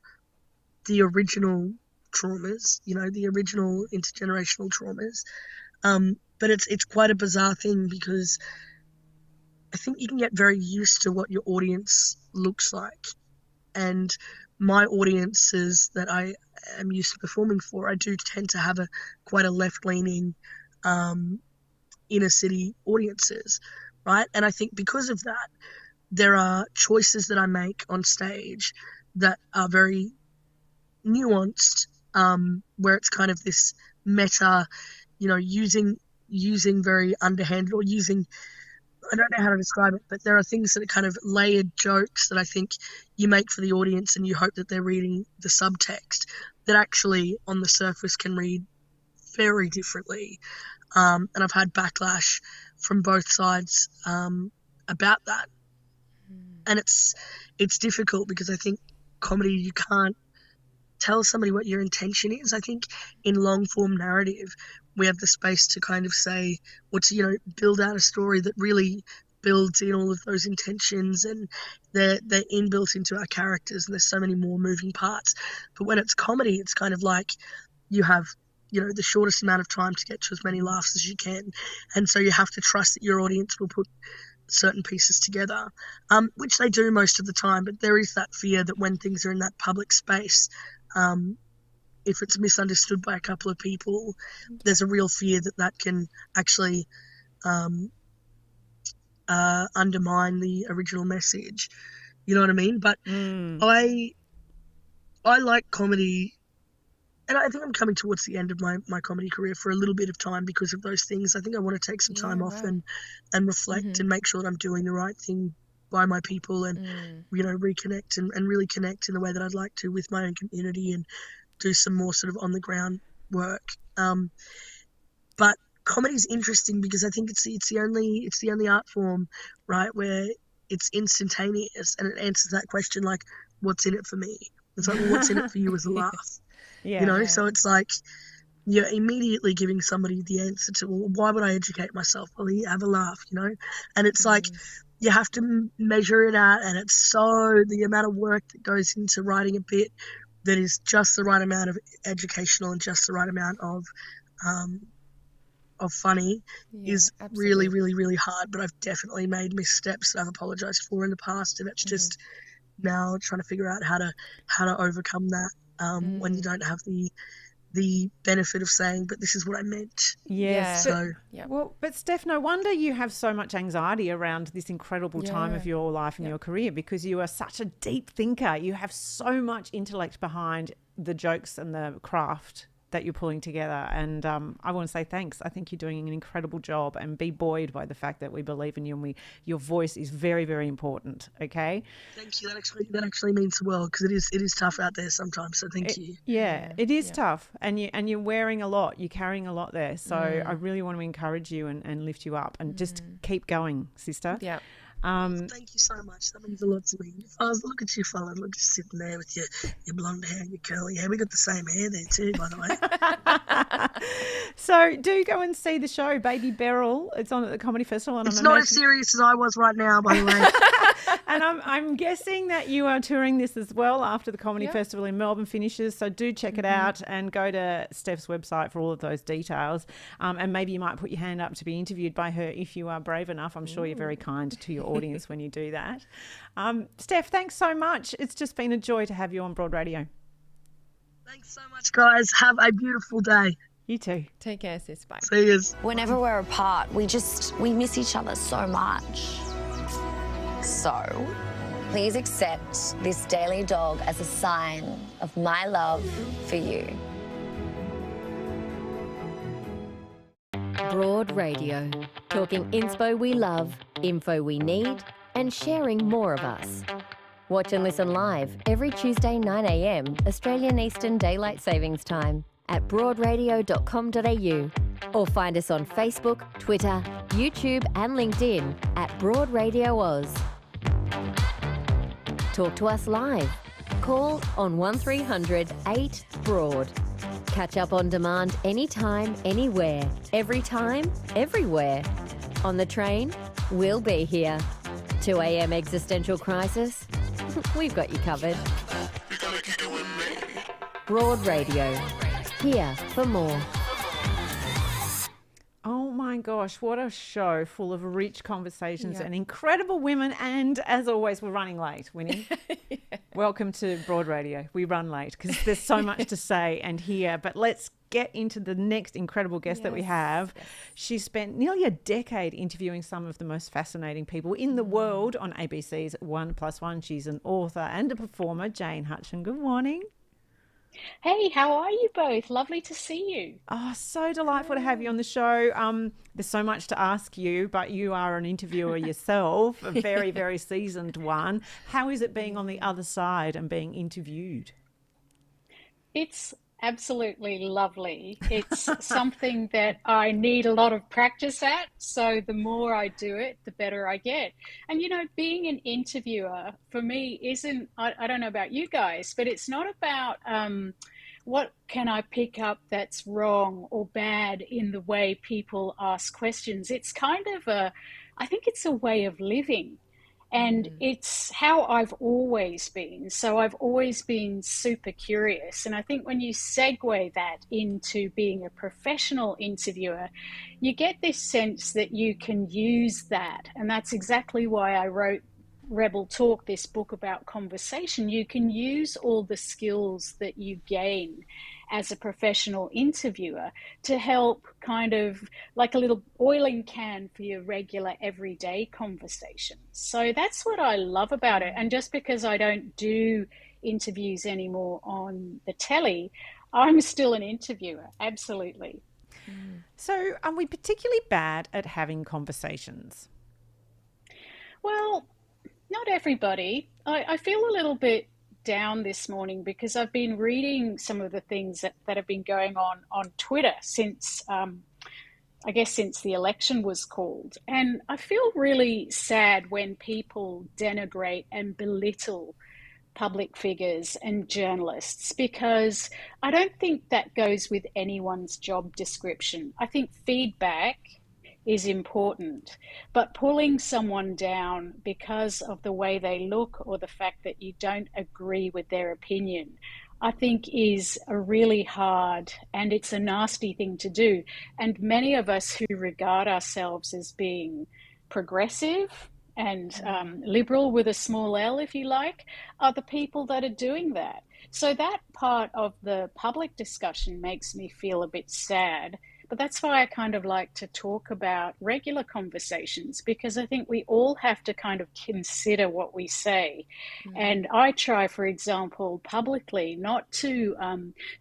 F: the original traumas, the original intergenerational traumas. But it's quite a bizarre thing, because I think you can get very used to what your audience looks like. And my audiences that I am used to performing for, I do tend to have quite a left-leaning inner city audiences, right? And I think because of that, there are choices that I make on stage that are very nuanced, where it's kind of this meta, using very underhanded, or using, I don't know how to describe it, but there are things that are kind of layered jokes that I think you make for the audience, and you hope that they're reading the subtext, that actually on the surface can read very differently. And I've had backlash from both sides about that. And it's difficult, because I think comedy, you can't tell somebody what your intention is. I think in long form narrative, we have the space to kind of say, or to, build out a story that really builds in all of those intentions, and they're inbuilt into our characters, and there's so many more moving parts. But when it's comedy, it's kind of like you have, the shortest amount of time to get to as many laughs as you can. And so you have to trust that your audience will put certain pieces together, which they do most of the time. But there is that fear that when things are in that public space, if it's misunderstood by a couple of people, there's a real fear that can actually undermine the original message. You know what I mean? But I like comedy, and I think I'm coming towards the end of my comedy career for a little bit of time because of those things. I think I want to take some time off and reflect and make sure that I'm doing the right thing by my people, and reconnect and really connect in the way that I'd like to with my own community, and do some more sort of on the ground work. But comedy's interesting because I think it's the only art form, right, where it's instantaneous, and it answers that question like, what's in it for me? It's like, well, what's in it for you as a laugh? So it's like you're immediately giving somebody the answer to, well, why would I educate myself? Well, have a laugh, and it's like you have to measure it out, and it's so the amount of work that goes into writing a bit that is just the right amount of educational and just the right amount of funny is really, really, really hard. But I've definitely made missteps that I've apologized for in the past, and it's just now trying to figure out how to overcome that when you don't have the benefit of saying, but this is what I meant.
C: Yes.
F: So
C: well, but Steph, no wonder you have so much anxiety around this incredible time of your life and your career, because you are such a deep thinker. You have so much intellect behind the jokes and the craft that you're pulling together. And I want to say thanks. I think you're doing an incredible job, and be buoyed by the fact that we believe in you, and your voice is very, very important. Okay.
F: Thank you. That actually means the world, because it is tough out there sometimes. So thank you.
C: Yeah, it is tough, and you're wearing a lot. You're carrying a lot there. So I really want to encourage you and lift you up, and just keep going, sister.
D: Yeah.
F: Thank you so much. That means a lot to me. Look at you, fella. Look, just sitting there with your blonde hair and your curly hair. We got the same hair there too, by the way.
C: So do go and see the show, Baby Beryl. It's on at the Comedy Festival. And
F: it's not as serious as I was right now, by the way.
C: And I'm guessing that you are touring this as well after the Comedy Festival in Melbourne finishes. So do check it out, and go to Steph's website for all of those details. And maybe you might put your hand up to be interviewed by her if you are brave enough. I'm sure you're very kind to your audience when you do that. Steph, thanks so much. It's just been a joy to have you on Broad Radio.
F: Thanks so much, guys. Have a beautiful day.
C: You too.
D: Take care, sis. Bye.
F: See you.
G: Whenever we're apart, we miss each other so much. So, please accept this daily dog as a sign of my love for you.
B: Broad Radio. Talking inspo we love, info we need, and sharing more of us. Watch and listen live every Tuesday 9 a.m. Australian Eastern Daylight Savings Time at broadradio.com.au, or find us on Facebook, Twitter, YouTube and LinkedIn at Broad Radio Oz. Talk to us live. Call on 1300 8 Broad. Catch up on demand anytime, anywhere, every time, everywhere. On the train, we'll be here. 2 a.m. existential crisis? We've got you covered. Broad Radio. Here for more.
C: Oh my gosh, what a show full of rich conversations and incredible women. And as always, we're running late, Winnie. Welcome to Broad Radio. We run late because there's so much to say and hear. But let's get into the next incredible guest that we have. She spent nearly a decade interviewing some of the most fascinating people in the world on ABC's 1+1. She's an author and a performer, Jane Hutcheon. Good morning.
H: Hey, how are you both? Lovely to see you.
C: Oh, so delightful to have you on the show. There's so much to ask you, but you are an interviewer yourself, a very, very seasoned one. How is it being on the other side and being interviewed?
H: It's absolutely lovely. It's something that I need a lot of practice at. So the more I do it, the better I get. And, you know, being an interviewer for me isn't, I don't know about you guys, but it's not about what can I pick up that's wrong or bad in the way people ask questions. It's kind of I think it's a way of living. And it's how I've always been. So I've always been super curious. And I think when you segue that into being a professional interviewer, you get this sense that you can use that. And that's exactly why I wrote Rebel Talk, this book about conversation. You can use all the skills that you gain as a professional interviewer to help kind of like a little oiling can for your regular everyday conversations. So that's what I love about it. And just because I don't do interviews anymore on the telly, I'm still an interviewer. Absolutely.
C: So are we particularly bad at having conversations?
H: Well, not everybody. I feel a little bit down this morning because I've been reading some of the things that have been going on Twitter since, I guess, since the election was called. And I feel really sad when people denigrate and belittle public figures and journalists, because I don't think that goes with anyone's job description. I think feedback is important, but pulling someone down because of the way they look or the fact that you don't agree with their opinion, I think is a really hard, and it's a nasty thing to do. And many of us who regard ourselves as being progressive and liberal with a small L, if you like, are the people that are doing that. So that part of the public discussion makes me feel a bit sad. But that's why I kind of like to talk about regular conversations, because I think we all have to kind of consider what we say. And I try, for example, publicly not to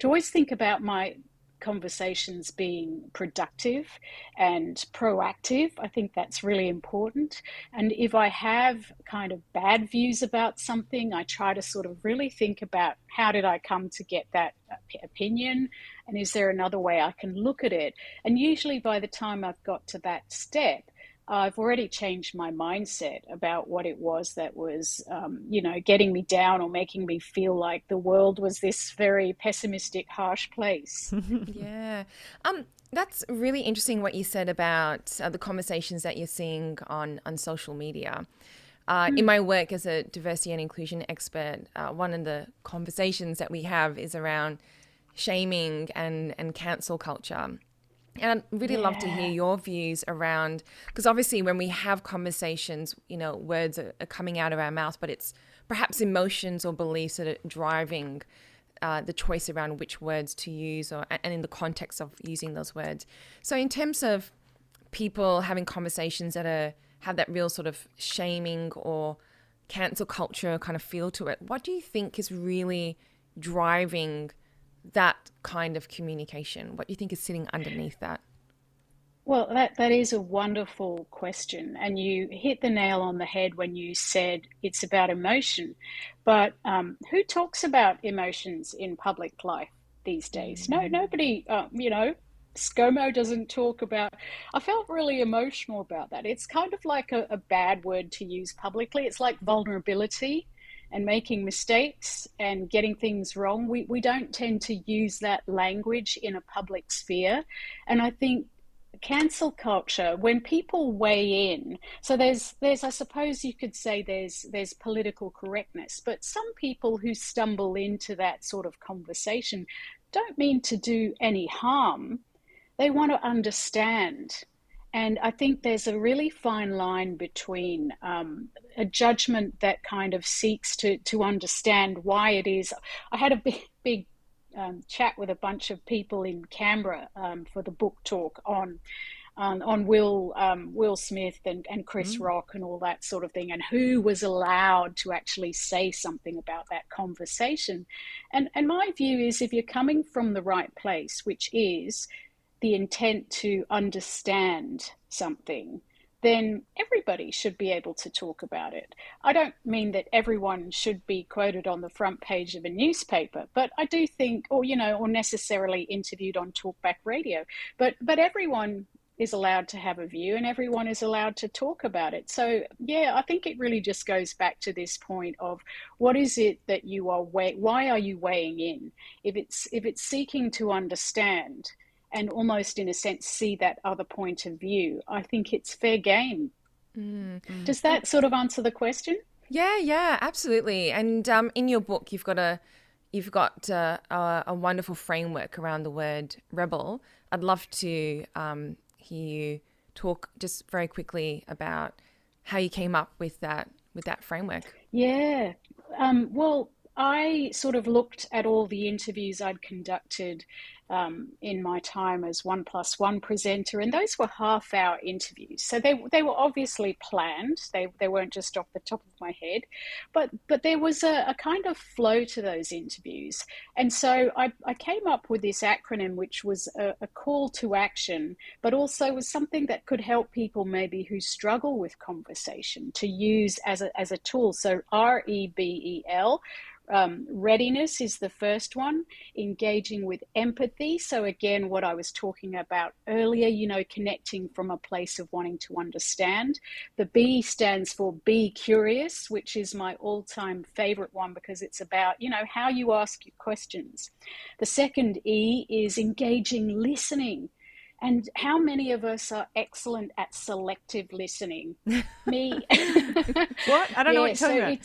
H: always think about my conversations being productive and proactive. I think that's really important. And if I have kind of bad views about something, I try to sort of really think about how did I come to get that opinion, and is there another way I can look at it? And usually by the time I've got to that step, I've already changed my mindset about what it was that was, getting me down or making me feel like the world was this very pessimistic, harsh place.
D: Yeah. That's really interesting what you said about the conversations that you're seeing on social media. In my work as a diversity and inclusion expert, one of the conversations that we have is around shaming and cancel culture. And I'd really love to hear your views around, because obviously when we have conversations, words are coming out of our mouth, but it's perhaps emotions or beliefs that are driving the choice around which words to use and in the context of using those words. So in terms of people having conversations that have that real sort of shaming or cancel culture kind of feel to it, what do you think is really driving that kind of communication? What do you think is sitting underneath that?
H: Well, that is a wonderful question. And you hit the nail on the head when you said it's about emotion. But who talks about emotions in public life these days? No, nobody, ScoMo doesn't talk about. I felt really emotional about that. It's kind of like a bad word to use publicly. It's like vulnerability and making mistakes and getting things wrong. We don't tend to use that language in a public sphere. And I think cancel culture, when people weigh in, so there's I suppose you could say there's political correctness, but some people who stumble into that sort of conversation don't mean to do any harm. They want to understand. And I think there's a really fine line between a judgment that kind of seeks to understand why it is. I had a big chat with a bunch of people in Canberra for the book talk on Will Smith and Chris Rock and all that sort of thing, and who was allowed to actually say something about that conversation. And my view is, if you're coming from the right place, which is the intent to understand something, then everybody should be able to talk about it. I don't mean that everyone should be quoted on the front page of a newspaper, but I do think, or necessarily interviewed on talkback radio, but everyone is allowed to have a view and everyone is allowed to talk about it. So yeah, I think it really just goes back to this point of what is it that you are why are you weighing in? If it's seeking to understand and almost in a sense see that other point of view, I think it's fair game. Does that sort of answer the question?
D: Yeah, absolutely. And in your book, you've got a wonderful framework around the word rebel. I'd love to hear you talk just very quickly about how you came up with that framework.
H: Yeah. Well, I sort of looked at all the interviews I'd conducted in my time as 1+1 presenter, and those were half-hour interviews. So they were obviously planned. They weren't just off the top of my head, but there was a kind of flow to those interviews. And so I came up with this acronym, which was a call to action, but also was something that could help people maybe who struggle with conversation to use as a tool. So REBEL. Readiness is the first one, engaging with empathy. So again, what I was talking about earlier, connecting from a place of wanting to understand. The B stands for be curious, which is my all-time favorite one because it's about, how you ask your questions. The second E is engaging listening. And how many of us are excellent at selective listening? Me.
C: What? I don't know what you're talking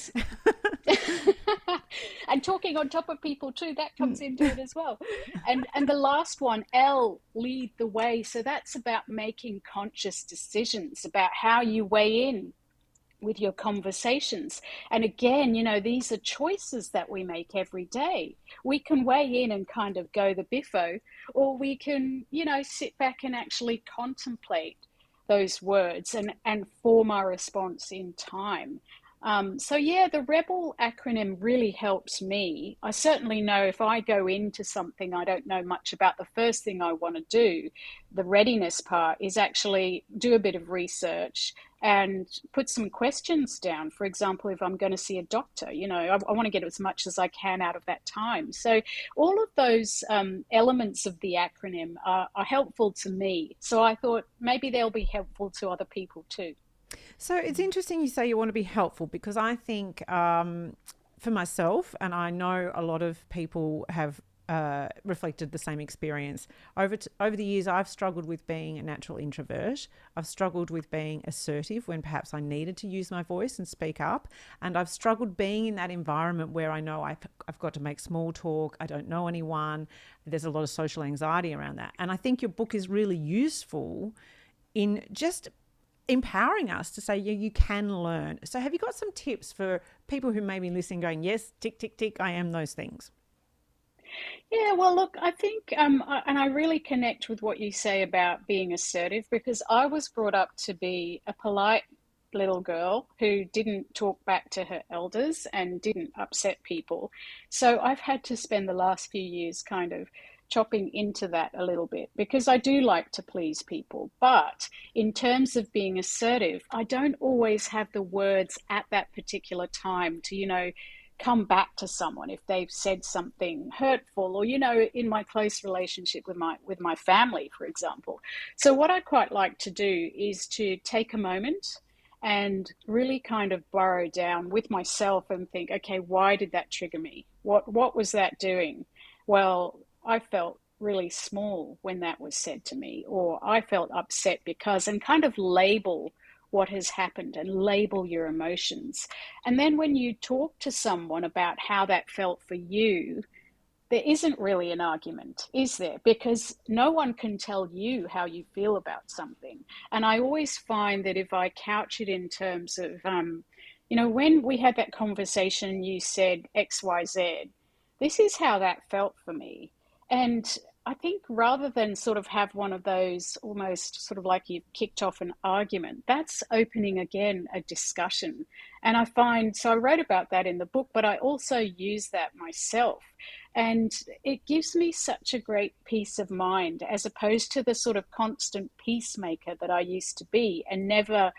C: about.
H: And talking on top of people too, that comes into it as well. And the last one, L, lead the way. So that's about making conscious decisions about how you weigh in with your conversations. And again, these are choices that we make every day. We can weigh in and kind of go the biffo, or we can, sit back and actually contemplate those words and form our response in time. So yeah, the REBEL acronym really helps me. I certainly know if I go into something I don't know much about, the first thing I want to do, the readiness part, is actually do a bit of research and put some questions down. For example, if I'm going to see a doctor, I want to get as much as I can out of that time. So all of those elements of the acronym are helpful to me. So I thought maybe they'll be helpful to other people too.
C: So it's interesting you say you want to be helpful, because I think for myself, and I know a lot of people have reflected the same experience. Over the years, I've struggled with being a natural introvert. I've struggled with being assertive when perhaps I needed to use my voice and speak up. And I've struggled being in that environment where I know I've got to make small talk. I don't know anyone. There's a lot of social anxiety around that. And I think your book is really useful in just empowering us to say, yeah, you can learn. So have you got some tips for people who may be listening going, yes, tick, tick, tick, I am those things?
H: Yeah, well, look, I think, and I really connect with what you say about being assertive, because I was brought up to be a polite little girl who didn't talk back to her elders and didn't upset people. So I've had to spend the last few years kind of chopping into that a little bit, because I do like to please people. But in terms of being assertive, I don't always have the words at that particular time to, come back to someone if they've said something hurtful, or in my close relationship with my family, for example. So what I quite like to do is to take a moment and really kind of burrow down with myself and think, okay, why did that trigger me? What was that doing? Well, I felt really small when that was said to me, or I felt upset because, and kind of label what has happened and label your emotions. And then when you talk to someone about how that felt for you, there isn't really an argument, is there? Because no one can tell you how you feel about something. And I always find that if I couch it in terms of, when we had that conversation, you said XYZ, this is how that felt for me. And I think rather than sort of have one of those almost sort of like you've kicked off an argument, that's opening again a discussion. And I find, so I wrote about that in the book, but I also use that myself. And it gives me such a great peace of mind, as opposed to the sort of constant peacemaker that I used to be, and never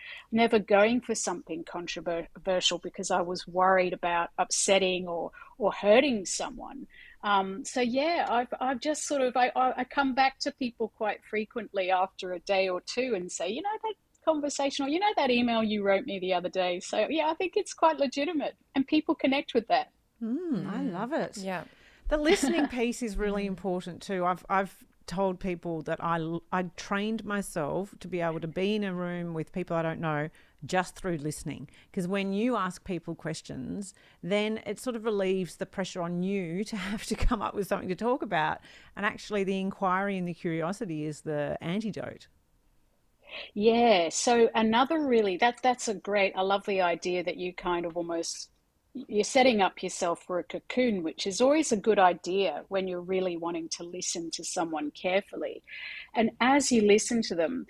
H: going for something controversial because I was worried about upsetting or hurting someone. So yeah, I've just sort of, I come back to people quite frequently after a day or two and say, that conversation, or that email you wrote me the other day. So yeah, I think it's quite legitimate, and people connect with that.
C: I love it.
D: Yeah.
C: The listening piece is really important too. I've told people that I trained myself to be able to be in a room with people I don't know just through listening. Because when you ask people questions, then it sort of relieves the pressure on you to have to come up with something to talk about. And actually the inquiry and the curiosity is the antidote.
H: Yeah. So another really, that's a great, I love the idea that you kind of almost, you're setting up yourself for a cocoon, which is always a good idea when you're really wanting to listen to someone carefully. And as you listen to them,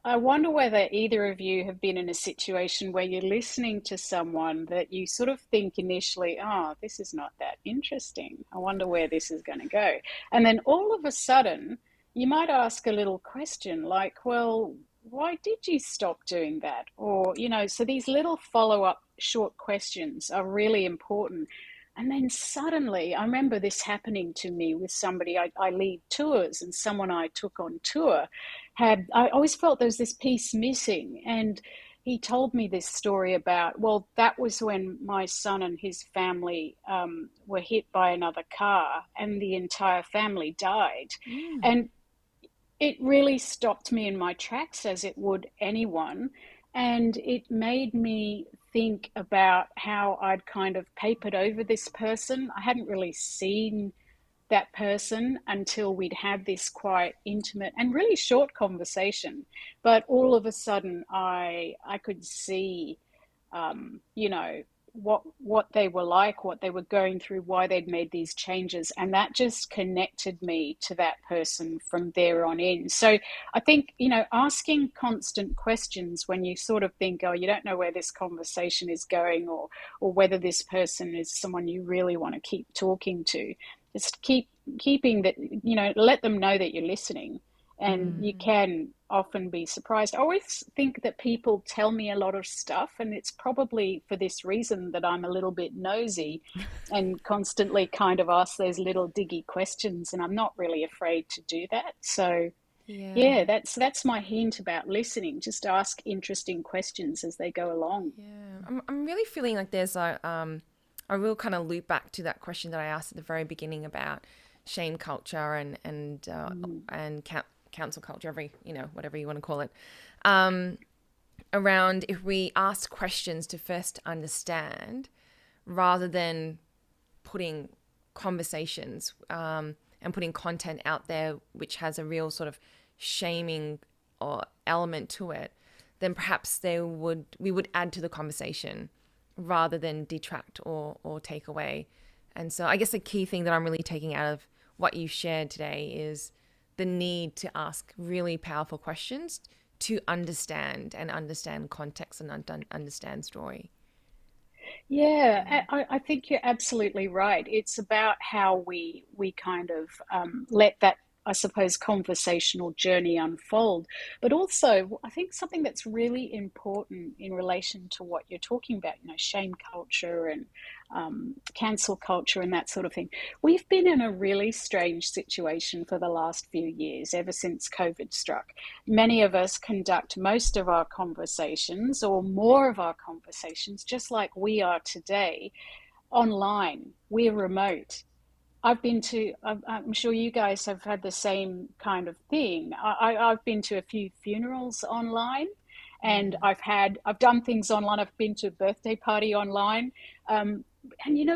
H: I wonder whether either of you have been in a situation where you're listening to someone that you sort of think initially, oh, this is not that interesting. I wonder where this is going to go. And then all of a sudden, you might ask a little question like, well, why did you stop doing that? Or, so these little follow-up short questions are really important. And then suddenly, I remember this happening to me with somebody, I lead tours, and someone I took on tour I always felt there was this piece missing. And he told me this story about, well, that was when my son and his family were hit by another car, and the entire family died. And it really stopped me in my tracks, as it would anyone. And it made me think about how I'd kind of papered over this person. I hadn't really seen that person until we'd had this quite intimate and really short conversation. But all of a sudden, I could see, what they were like, what they were going through, why they'd made these changes, and that just connected me to that person from there on in. So I think, asking constant questions when you sort of think, oh, you don't know where this conversation is going, or whether this person is someone you really want to keep talking to, just keeping that, let them know that you're listening. And you can often be surprised. I always think that people tell me a lot of stuff, and it's probably for this reason that I'm a little bit nosy and constantly kind of ask those little diggy questions, and I'm not really afraid to do that. So yeah, that's my hint about listening. Just ask interesting questions as they go along.
D: Yeah, I'm really feeling like there's a real kind of loop back to that question that I asked at the very beginning about shame culture and cancel culture, whatever you want to call it, around if we ask questions to first understand rather than putting conversations and putting content out there which has a real sort of shaming or element to it, then perhaps we would add to the conversation rather than detract or take away. And so I guess the key thing that I'm really taking out of what you shared today is the need to ask really powerful questions to understand context and understand story.
H: Yeah, I think you're absolutely right. It's about how we kind of let that, I suppose, conversational journey unfold. But also, I think something that's really important in relation to what you're talking about, shame culture and cancel culture and that sort of thing. We've been in a really strange situation for the last few years, ever since COVID struck. Many of us conduct most of our conversations, or more of our conversations, just like we are today, online. We're remote. I'm sure you guys have had the same kind of thing. I've been to a few funerals online, and I've done things online. I've been to a birthday party online. And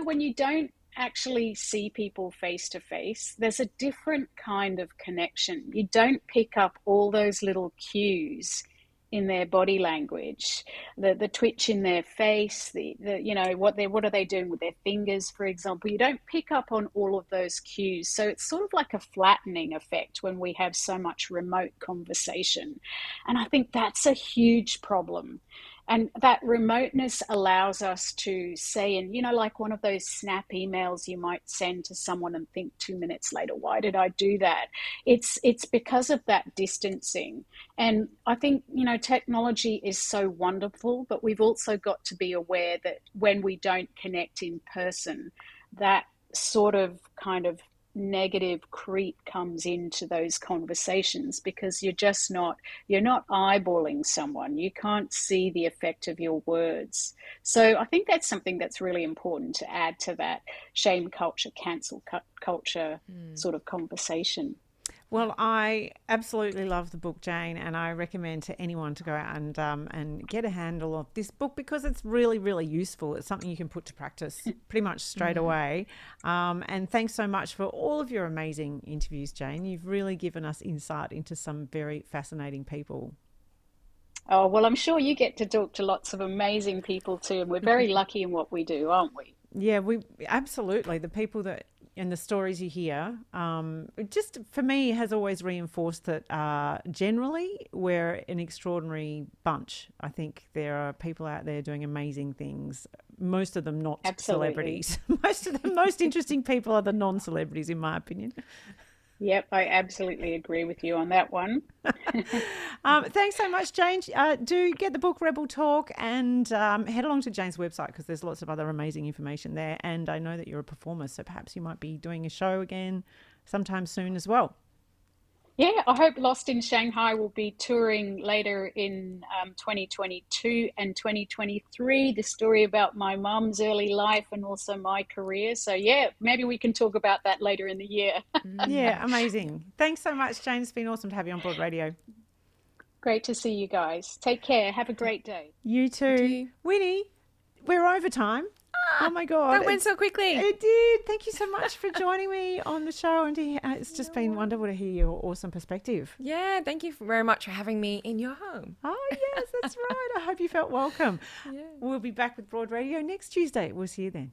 H: when you don't actually see people face to face, there's a different kind of connection. You don't pick up all those little cues in their body language, the twitch in their face, what are they doing with their fingers, for example. You don't pick up on all of those cues. So it's sort of like a flattening effect when we have so much remote conversation. And I think that's a huge problem. And that remoteness allows us to say, and like one of those snap emails you might send to someone and think 2 minutes later, why did I do that? It's because of that distancing. And I think, technology is so wonderful, but we've also got to be aware that when we don't connect in person, that sort of kind of negative creep comes into those conversations, because you're not eyeballing someone. You can't see the effect of your words. So I think that's something that's really important to add to that shame culture, cancel culture sort of conversation.
C: Well, I absolutely love the book, Jane, and I recommend to anyone to go out and get a handle of this book, because it's really, really useful. It's something you can put to practice pretty much straight away. And thanks so much for all of your amazing interviews, Jane. You've really given us insight into some very fascinating people.
H: Oh, well, I'm sure you get to talk to lots of amazing people too, and we're very lucky in what we do, aren't we?
C: Yeah, we absolutely. The people that and the stories you hear, just for me has always reinforced that generally we're an extraordinary bunch. I think there are people out there doing amazing things, most of them not celebrities. Most of the most interesting people are the non-celebrities, in my opinion.
H: Yep, I absolutely agree with you on that one.
C: Thanks so much, Jane. Do get the book Rebel Talk, and head along to Jane's website, because there's lots of other amazing information there. And I know that you're a performer, so perhaps you might be doing a show again sometime soon as well.
H: Yeah, I hope Lost in Shanghai will be touring later in 2022 and 2023, the story about my mum's early life and also my career. So, yeah, maybe we can talk about that later in the year.
C: Yeah, amazing. Thanks so much, Jane. It's been awesome to have you on Broad Radio.
H: Great to see you guys. Take care. Have a great day.
C: You too. Winnie, we're over time. Oh my God.
D: That went so quickly.
C: It did. Thank you so much for joining me on the show. And it's just been wonderful to hear your awesome perspective.
D: Yeah, thank you very much for having me in your home.
C: Oh, yes, that's right. I hope you felt welcome.
D: Yeah.
C: We'll be back with Broad Radio next Tuesday. We'll see you then.